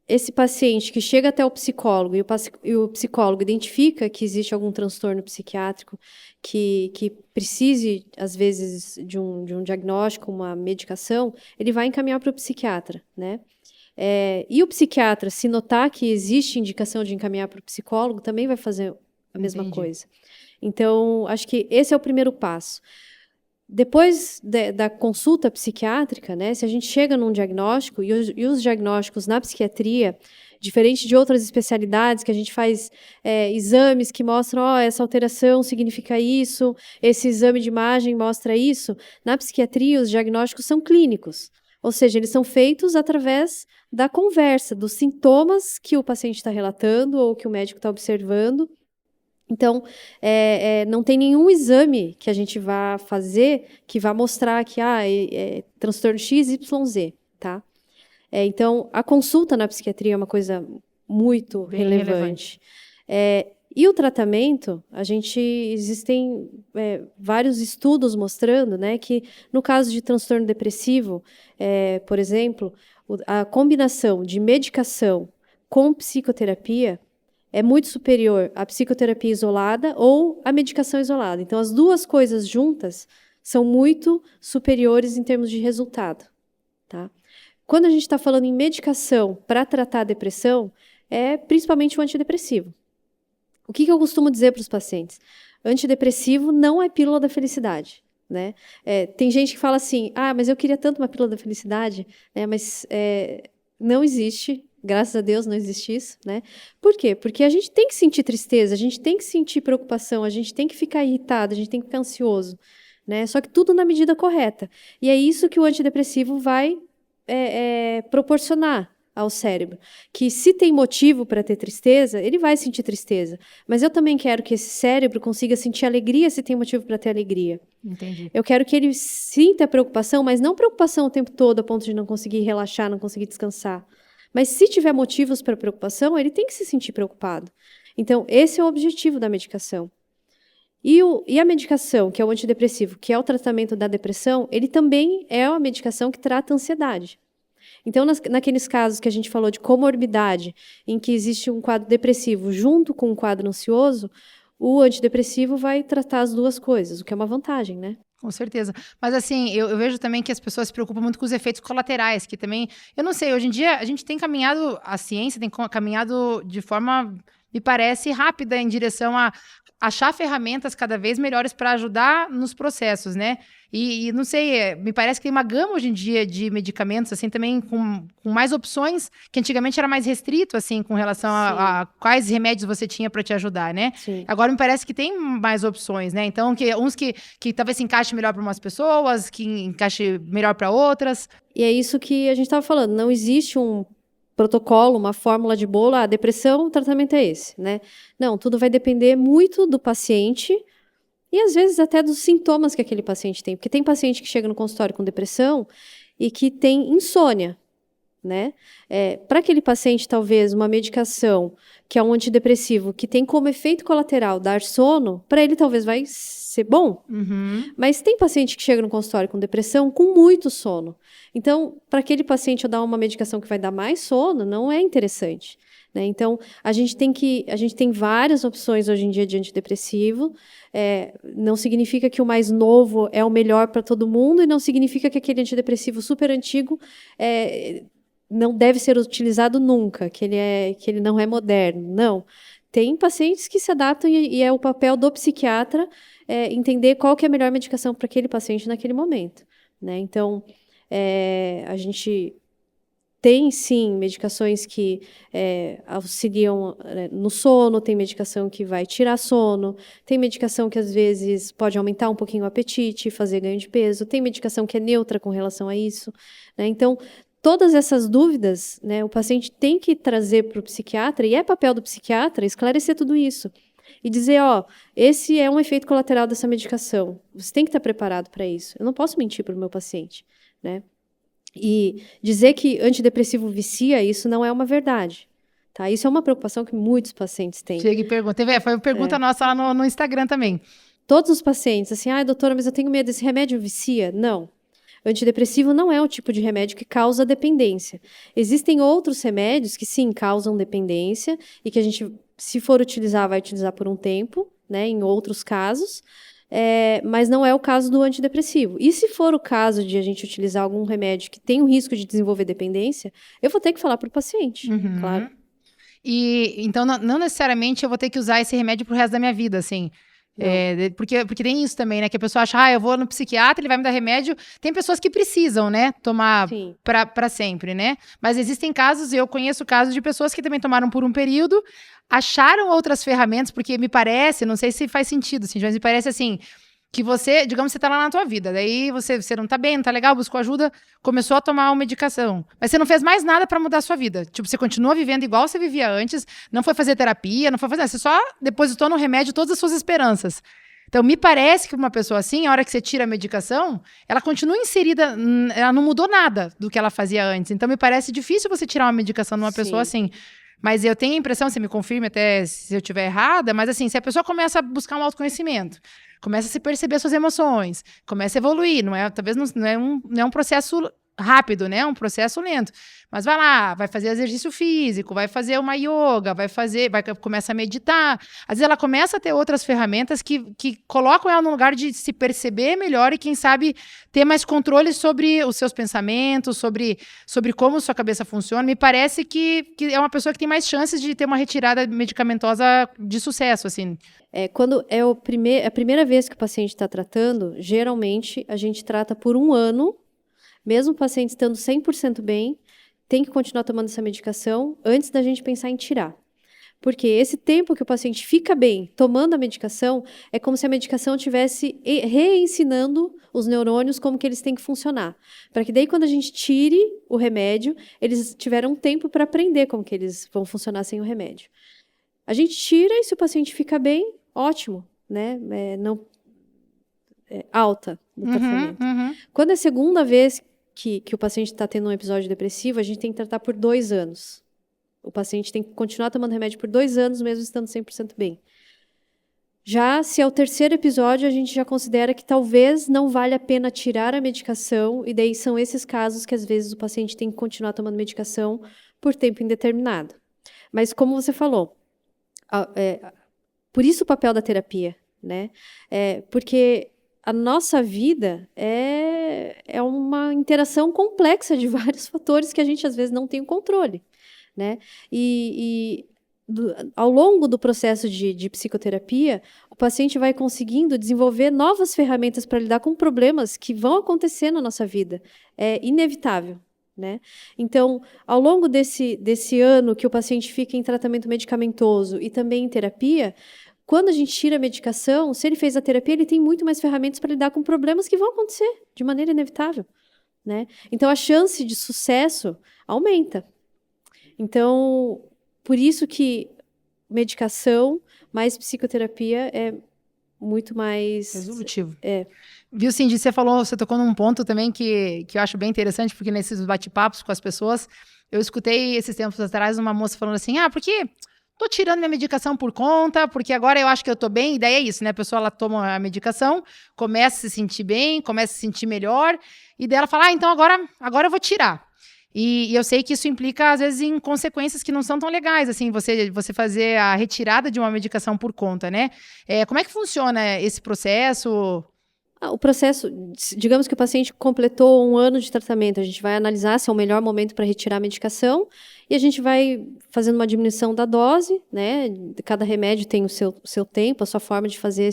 esse paciente que chega até o psicólogo e o psicólogo identifica que existe algum transtorno psiquiátrico que precise, às vezes, de um diagnóstico, uma medicação, ele vai encaminhar para o psiquiatra, né? E o psiquiatra, se notar que existe indicação de encaminhar para o psicólogo, também vai fazer a mesma coisa. Então, acho que esse é o primeiro passo. Depois da consulta psiquiátrica, né, se a gente chega num diagnóstico, e os diagnósticos na psiquiatria, diferente de outras especialidades, que a gente faz exames que mostram, essa alteração significa isso, esse exame de imagem mostra isso, na psiquiatria os diagnósticos são clínicos, ou seja, eles são feitos através da conversa, dos sintomas que o paciente está relatando ou que o médico está observando. Então, não tem nenhum exame que a gente vá fazer que vá mostrar que é transtorno XYZ, tá? Então, a consulta na psiquiatria é uma coisa muito relevante. E o tratamento, existem vários estudos mostrando, né, que no caso de transtorno depressivo, por exemplo, a combinação de medicação com psicoterapia é muito superior à psicoterapia isolada ou à medicação isolada. Então, as duas coisas juntas são muito superiores em termos de resultado, tá? Quando a gente está falando em medicação para tratar a depressão, é principalmente o antidepressivo. O que eu costumo dizer para os pacientes? Antidepressivo não é pílula da felicidade, né? Tem gente que fala assim, mas eu queria tanto uma pílula da felicidade, né? Mas não existe, graças a Deus não existe isso, né? Por quê? Porque a gente tem que sentir tristeza, a gente tem que sentir preocupação, a gente tem que ficar irritado, a gente tem que ficar ansioso, né? Só que tudo na medida correta. E é isso que o antidepressivo vai proporcionar ao cérebro, que se tem motivo para ter tristeza, ele vai sentir tristeza. Mas eu também quero que esse cérebro consiga sentir alegria se tem motivo para ter alegria. Entendi. Eu quero que ele sinta preocupação, mas não preocupação o tempo todo, a ponto de não conseguir relaxar, não conseguir descansar. Mas se tiver motivos para preocupação, ele tem que se sentir preocupado. Então, esse é o objetivo da medicação. E a medicação, que é o antidepressivo, que é o tratamento da depressão, ele também é uma medicação que trata a ansiedade. Então, naqueles casos que a gente falou de comorbidade, em que existe um quadro depressivo junto com um quadro ansioso, o antidepressivo vai tratar as duas coisas, o que é uma vantagem, né? Com certeza. Mas assim, eu vejo também que as pessoas se preocupam muito com os efeitos colaterais, que também, eu não sei, hoje em dia a gente tem caminhado, a ciência tem caminhado de forma, me parece, rápida em direção a achar ferramentas cada vez melhores para ajudar nos processos, né? E não sei, me parece que tem uma gama hoje em dia de medicamentos, assim, também com mais opções, que antigamente era mais restrito, assim, com relação a quais remédios você tinha para te ajudar, né? Sim. Agora me parece que tem mais opções, né? Então, uns que talvez se encaixe melhor para umas pessoas, que encaixe melhor para outras. E é isso que a gente estava falando, não existe um protocolo, uma fórmula de bolo, depressão, o tratamento é esse, né? Não, tudo vai depender muito do paciente e às vezes até dos sintomas que aquele paciente tem, porque tem paciente que chega no consultório com depressão e que tem insônia, né? Para aquele paciente, talvez, uma medicação que é um antidepressivo, que tem como efeito colateral dar sono, para ele talvez vai ser bom. Uhum. Mas tem paciente que chega no consultório com depressão com muito sono. Então, para aquele paciente eu dar uma medicação que vai dar mais sono, não é interessante, né? Então, a gente tem várias opções hoje em dia de antidepressivo. Não significa que o mais novo é o melhor para todo mundo e não significa que aquele antidepressivo super antigo não deve ser utilizado nunca, que ele não é moderno. Não. Tem pacientes que se adaptam e é o papel do psiquiatra entender qual que é a melhor medicação para aquele paciente naquele momento, né? Então, a gente tem, sim, medicações que auxiliam no sono, tem medicação que vai tirar sono, tem medicação que, às vezes, pode aumentar um pouquinho o apetite, fazer ganho de peso, tem medicação que é neutra com relação a isso, né? Então, todas essas dúvidas, né, o paciente tem que trazer para o psiquiatra, e é papel do psiquiatra esclarecer tudo isso. E dizer, esse é um efeito colateral dessa medicação. Você tem que estar preparado para isso. Eu não posso mentir para o meu paciente, né? E dizer que antidepressivo vicia, isso não é uma verdade. Tá? Isso é uma preocupação que muitos pacientes têm. Chega e pergunta. Foi uma pergunta nossa lá no Instagram também. Todos os pacientes, assim, doutora, mas eu tenho medo, esse remédio vicia? Não. Antidepressivo não é um tipo de remédio que causa dependência. Existem outros remédios que, sim, causam dependência e que a gente, se for utilizar, vai utilizar por um tempo, né, em outros casos, mas não é o caso do antidepressivo. E se for o caso de a gente utilizar algum remédio que tem o risco de desenvolver dependência, eu vou ter que falar para o paciente, claro. E, então, não necessariamente eu vou ter que usar esse remédio pro resto da minha vida, assim. Porque tem isso também, né? Que a pessoa acha, eu vou no psiquiatra, ele vai me dar remédio. Tem pessoas que precisam, né? Tomar pra sempre, né? Mas existem casos, eu conheço casos de pessoas que também tomaram por um período, acharam outras ferramentas, porque me parece, não sei se faz sentido, assim, mas me parece assim, que você, digamos, você tá lá na tua vida, daí você não tá bem, não tá legal, buscou ajuda, começou a tomar uma medicação, mas você não fez mais nada pra mudar a sua vida. Tipo, você continua vivendo igual você vivia antes, não foi fazer terapia, não foi fazer nada, você só depositou no remédio todas as suas esperanças. Então, me parece que uma pessoa assim, a hora que você tira a medicação, ela continua inserida, ela não mudou nada do que ela fazia antes. Então, me parece difícil você tirar uma medicação de uma pessoa assim. Mas eu tenho a impressão, você me confirme até se eu estiver errada, mas assim, se a pessoa começa a buscar um autoconhecimento, começa a se perceber suas emoções, começa a evoluir, talvez não é um processo rápido, né? É um processo lento. Mas vai lá, vai fazer exercício físico, vai fazer uma yoga, começa a meditar. Às vezes ela começa a ter outras ferramentas que colocam ela no lugar de se perceber melhor e, quem sabe, ter mais controle sobre os seus pensamentos, sobre como sua cabeça funciona. Me parece que é uma pessoa que tem mais chances de ter uma retirada medicamentosa de sucesso, assim. Quando é a primeira vez que o paciente está tratando, geralmente a gente trata por 1 ano. Mesmo o paciente estando 100% bem, tem que continuar tomando essa medicação antes da gente pensar em tirar. Porque esse tempo que o paciente fica bem tomando a medicação, é como se a medicação estivesse reensinando os neurônios como que eles têm que funcionar. Para que daí, quando a gente tire o remédio, eles tiveram tempo para aprender como que eles vão funcionar sem o remédio. A gente tira e se o paciente fica bem, ótimo, né? Alta do tratamento. Quando é a segunda vez que o paciente está tendo um episódio depressivo, a gente tem que tratar por 2 anos. O paciente tem que continuar tomando remédio por 2 anos, mesmo estando 100% bem. Já se é o 3º episódio, a gente já considera que talvez não vale a pena tirar a medicação, e daí são esses casos que às vezes o paciente tem que continuar tomando medicação por tempo indeterminado. Mas como você falou, por isso o papel da terapia, né? Porque a nossa vida é uma interação complexa de vários fatores que a gente, às vezes, não tem o controle, né? Ao longo do processo de psicoterapia, o paciente vai conseguindo desenvolver novas ferramentas para lidar com problemas que vão acontecer na nossa vida. É inevitável, né? Então, ao longo desse ano que o paciente fica em tratamento medicamentoso e também em terapia, quando a gente tira a medicação, se ele fez a terapia, ele tem muito mais ferramentas para lidar com problemas que vão acontecer de maneira inevitável, né? Então, a chance de sucesso aumenta. Então, por isso que medicação mais psicoterapia é muito mais... resolutivo. Viu, Cindy, você tocou num ponto também que eu acho bem interessante, porque nesses bate-papos com as pessoas, eu escutei esses tempos atrás uma moça falando assim, porque... tô tirando minha medicação por conta, porque agora eu acho que eu tô bem, e daí é isso, né? A pessoa, ela toma a medicação, começa a se sentir bem, começa a se sentir melhor, e daí ela fala, então agora eu vou tirar. E eu sei que isso implica, às vezes, em consequências que não são tão legais, assim, você fazer a retirada de uma medicação por conta, né? Como é que funciona esse processo? O processo, digamos que o paciente completou 1 ano de tratamento, a gente vai analisar se é o melhor momento para retirar a medicação e a gente vai fazendo uma diminuição da dose, né? Cada remédio tem o seu tempo, a sua forma de fazer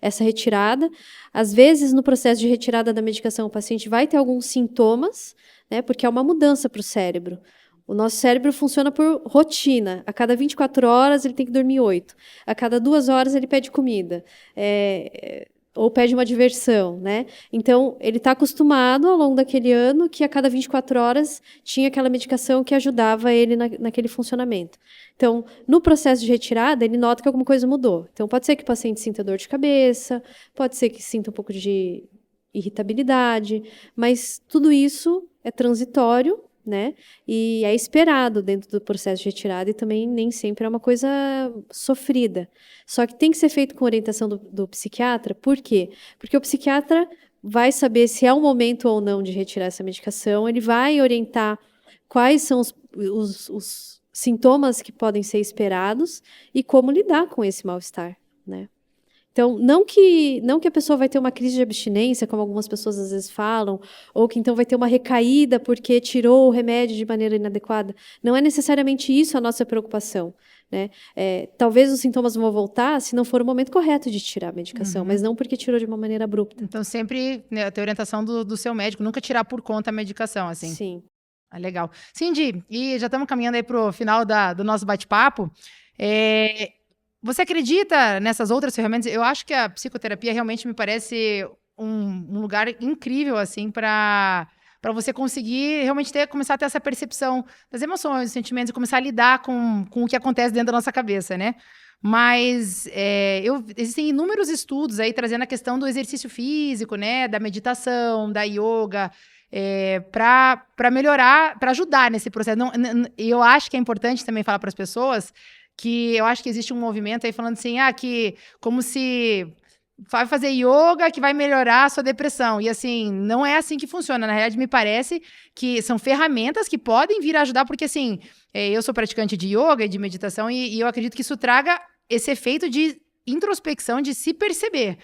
essa retirada. Às vezes, no processo de retirada da medicação, o paciente vai ter alguns sintomas, né? Porque é uma mudança para o cérebro. O nosso cérebro funciona por rotina. A cada 24 horas, ele tem que dormir 8. A cada 2 horas, ele pede comida. Ou pede uma diversão, né? Então, ele está acostumado, ao longo daquele ano, que a cada 24 horas tinha aquela medicação que ajudava ele naquele funcionamento. Então, no processo de retirada, ele nota que alguma coisa mudou. Então, pode ser que o paciente sinta dor de cabeça, pode ser que sinta um pouco de irritabilidade, mas tudo isso é transitório, né? E é esperado dentro do processo de retirada e também nem sempre é uma coisa sofrida. Só que tem que ser feito com orientação do psiquiatra. Por quê? Porque o psiquiatra vai saber se é o momento ou não de retirar essa medicação, ele vai orientar quais são os sintomas que podem ser esperados e como lidar com esse mal-estar, né? Então, não que a pessoa vai ter uma crise de abstinência, como algumas pessoas às vezes falam, ou que então vai ter uma recaída porque tirou o remédio de maneira inadequada. Não é necessariamente isso a nossa preocupação, né? Talvez os sintomas vão voltar se não for o momento correto de tirar a medicação, mas não porque tirou de uma maneira abrupta. Então, sempre, né, ter orientação do seu médico, nunca tirar por conta a medicação, assim. Sim. Legal. Cindy, e já estamos caminhando aí para o final do nosso bate-papo. Você acredita nessas outras ferramentas? Eu acho que a psicoterapia realmente me parece um lugar incrível, assim, para para você conseguir realmente começar a ter essa percepção das emoções, dos sentimentos, e começar a lidar com o que acontece dentro da nossa cabeça, né? Mas existem inúmeros estudos aí trazendo a questão do exercício físico, né? Da meditação, da yoga, para melhorar, para ajudar nesse processo. Eu acho que é importante também falar para as pessoas que eu acho que existe um movimento aí falando assim, que como se vai fazer yoga que vai melhorar a sua depressão. E assim, não é assim que funciona. Na realidade, me parece que são ferramentas que podem vir a ajudar, porque assim, eu sou praticante de yoga e de meditação e eu acredito que isso traga esse efeito de introspecção, de se perceber.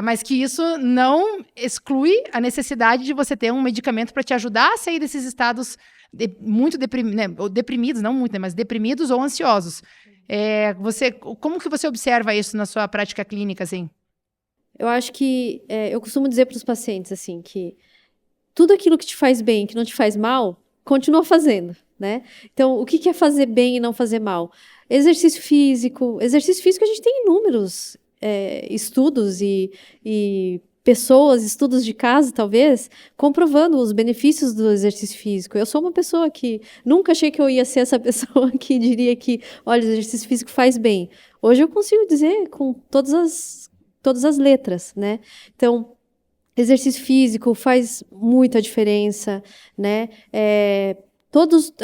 Mas que isso não exclui a necessidade de você ter um medicamento para te ajudar a sair desses estados muito deprimidos, não muito, né, mas deprimidos ou ansiosos. Como que você observa isso na sua prática clínica, assim? Eu acho que eu costumo dizer para os pacientes assim que tudo aquilo que te faz bem, que não te faz mal, continua fazendo, né? Então, o que é fazer bem e não fazer mal? Exercício físico. Exercício físico a gente tem inúmeros estudos e pessoas, estudos de caso, talvez, comprovando os benefícios do exercício físico. Eu sou uma pessoa que nunca achei que eu ia ser essa pessoa que diria que, olha, o exercício físico faz bem. Hoje eu consigo dizer com todas as letras, né? Então, exercício físico faz muita diferença, né?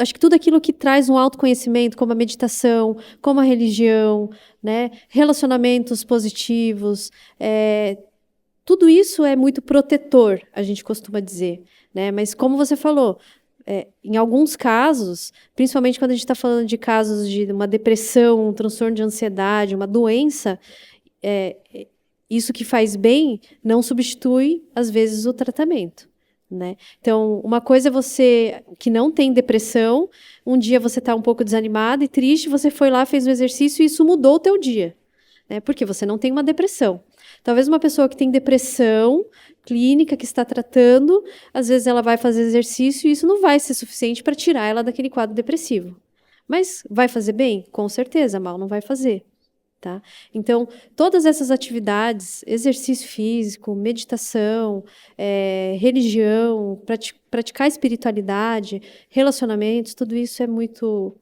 Acho que tudo aquilo que traz um autoconhecimento, como a meditação, como a religião, né? Relacionamentos positivos, tudo isso é muito protetor, a gente costuma dizer, né? Mas como você falou, em alguns casos, principalmente quando a gente está falando de casos de uma depressão, um transtorno de ansiedade, uma doença, isso que faz bem não substitui, às vezes, o tratamento, né? Então, uma coisa é você que não tem depressão, um dia você está um pouco desanimado e triste, você foi lá, fez um exercício e isso mudou o teu dia, né? Porque você não tem uma depressão. Talvez uma pessoa que tem depressão clínica, que está tratando, às vezes ela vai fazer exercício e isso não vai ser suficiente para tirar ela daquele quadro depressivo. Mas vai fazer bem? Com certeza, mal não vai fazer. Tá? Então, todas essas atividades, exercício físico, meditação, religião, praticar espiritualidade, relacionamentos, tudo isso é muito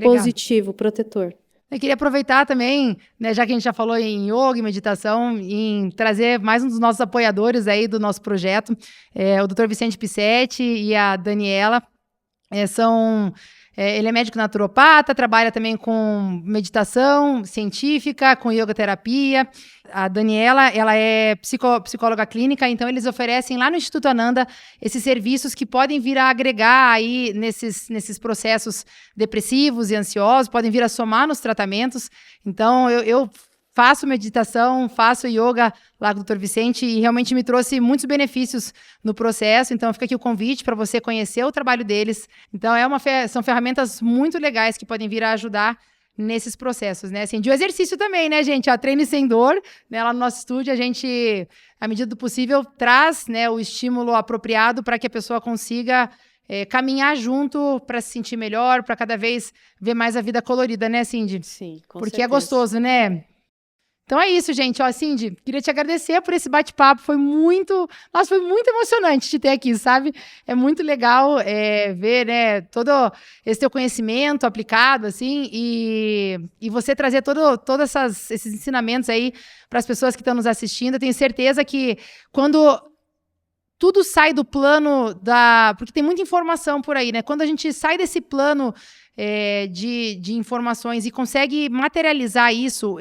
positivo, protetor. Eu queria aproveitar também, né, já que a gente já falou em yoga e meditação, em trazer mais um dos nossos apoiadores aí do nosso projeto, o Dr. Vicente Pissetti e a Daniela. Ele é médico naturopata, trabalha também com meditação científica, com yoga terapia. A Daniela, ela é psicóloga clínica, então eles oferecem lá no Instituto Ananda esses serviços que podem vir a agregar aí nesses processos depressivos e ansiosos, podem vir a somar nos tratamentos. Então, eu faço meditação, faço yoga lá com o Dr. Vicente e realmente me trouxe muitos benefícios no processo. Então, fica aqui o convite para você conhecer o trabalho deles. Então, são ferramentas muito legais que podem vir a ajudar nesses processos, né? Assim, de exercício também, né, gente? Treine Sem Dor, né? Lá no nosso estúdio, a gente, à medida do possível, traz, né, o estímulo apropriado para que a pessoa consiga caminhar junto para se sentir melhor, para cada vez ver mais a vida colorida, né, Cindy? Sim, com Porque certeza. É gostoso, né? Então é isso, gente. Cindy, queria te agradecer por esse bate-papo. Foi muito emocionante te ter aqui, sabe? É muito legal ver, né, todo esse teu conhecimento aplicado, assim, e você trazer todos esses ensinamentos aí para as pessoas que estão nos assistindo. Eu tenho certeza que quando tudo sai do plano porque tem muita informação por aí, né? Quando a gente sai desse plano de informações e consegue materializar isso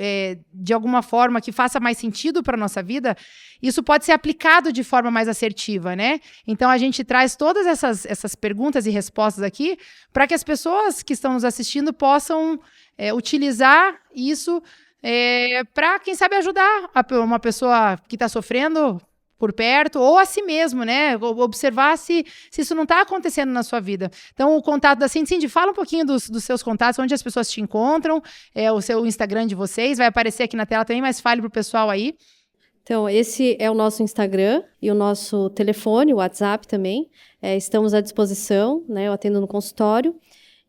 de alguma forma que faça mais sentido para a nossa vida, isso pode ser aplicado de forma mais assertiva, né? Então, a gente traz todas essas perguntas e respostas aqui para que as pessoas que estão nos assistindo possam utilizar isso para, quem sabe, ajudar uma pessoa que está sofrendo por perto, ou a si mesmo, né? Observar se isso não está acontecendo na sua vida. Então, o contato da Cindy, fala um pouquinho dos seus contatos, onde as pessoas te encontram, o seu Instagram de vocês, vai aparecer aqui na tela também, mas fale para o pessoal aí. Então, esse é o nosso Instagram e o nosso telefone, o WhatsApp também. Estamos à disposição, né? Eu atendo no consultório.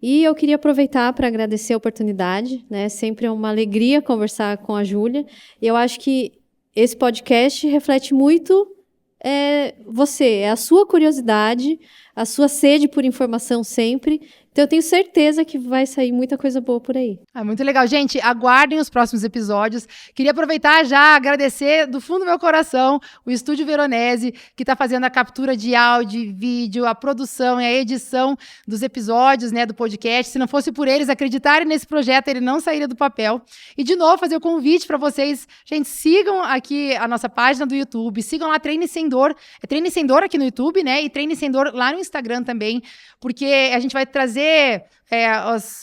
E eu queria aproveitar para agradecer a oportunidade, né? Sempre é uma alegria conversar com a Júlia. E eu acho que esse podcast reflete muito é você, é a sua curiosidade, a sua sede por informação sempre. Então, eu tenho certeza que vai sair muita coisa boa por aí. Muito legal. Gente, aguardem os próximos episódios. Queria aproveitar já, agradecer do fundo do meu coração o Estúdio Veronese, que está fazendo a captura de áudio e vídeo, a produção e a edição dos episódios, né, do podcast. Se não fosse por eles acreditarem nesse projeto, ele não sairia do papel. E, de novo, fazer o convite para vocês. Gente, sigam aqui a nossa página do YouTube, sigam lá Treine Sem Dor. É Treine Sem Dor aqui no YouTube, né, e Treine Sem Dor lá no Instagram também, porque a gente vai trazer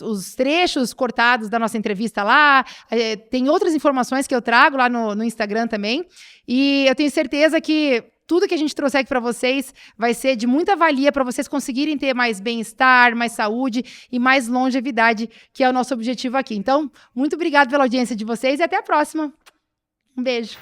os trechos cortados da nossa entrevista lá, tem outras informações que eu trago lá no Instagram também, e eu tenho certeza que tudo que a gente trouxer aqui para vocês vai ser de muita valia para vocês conseguirem ter mais bem-estar, mais saúde e mais longevidade, que é o nosso objetivo aqui. Então, muito obrigada pela audiência de vocês e até a próxima. Um beijo.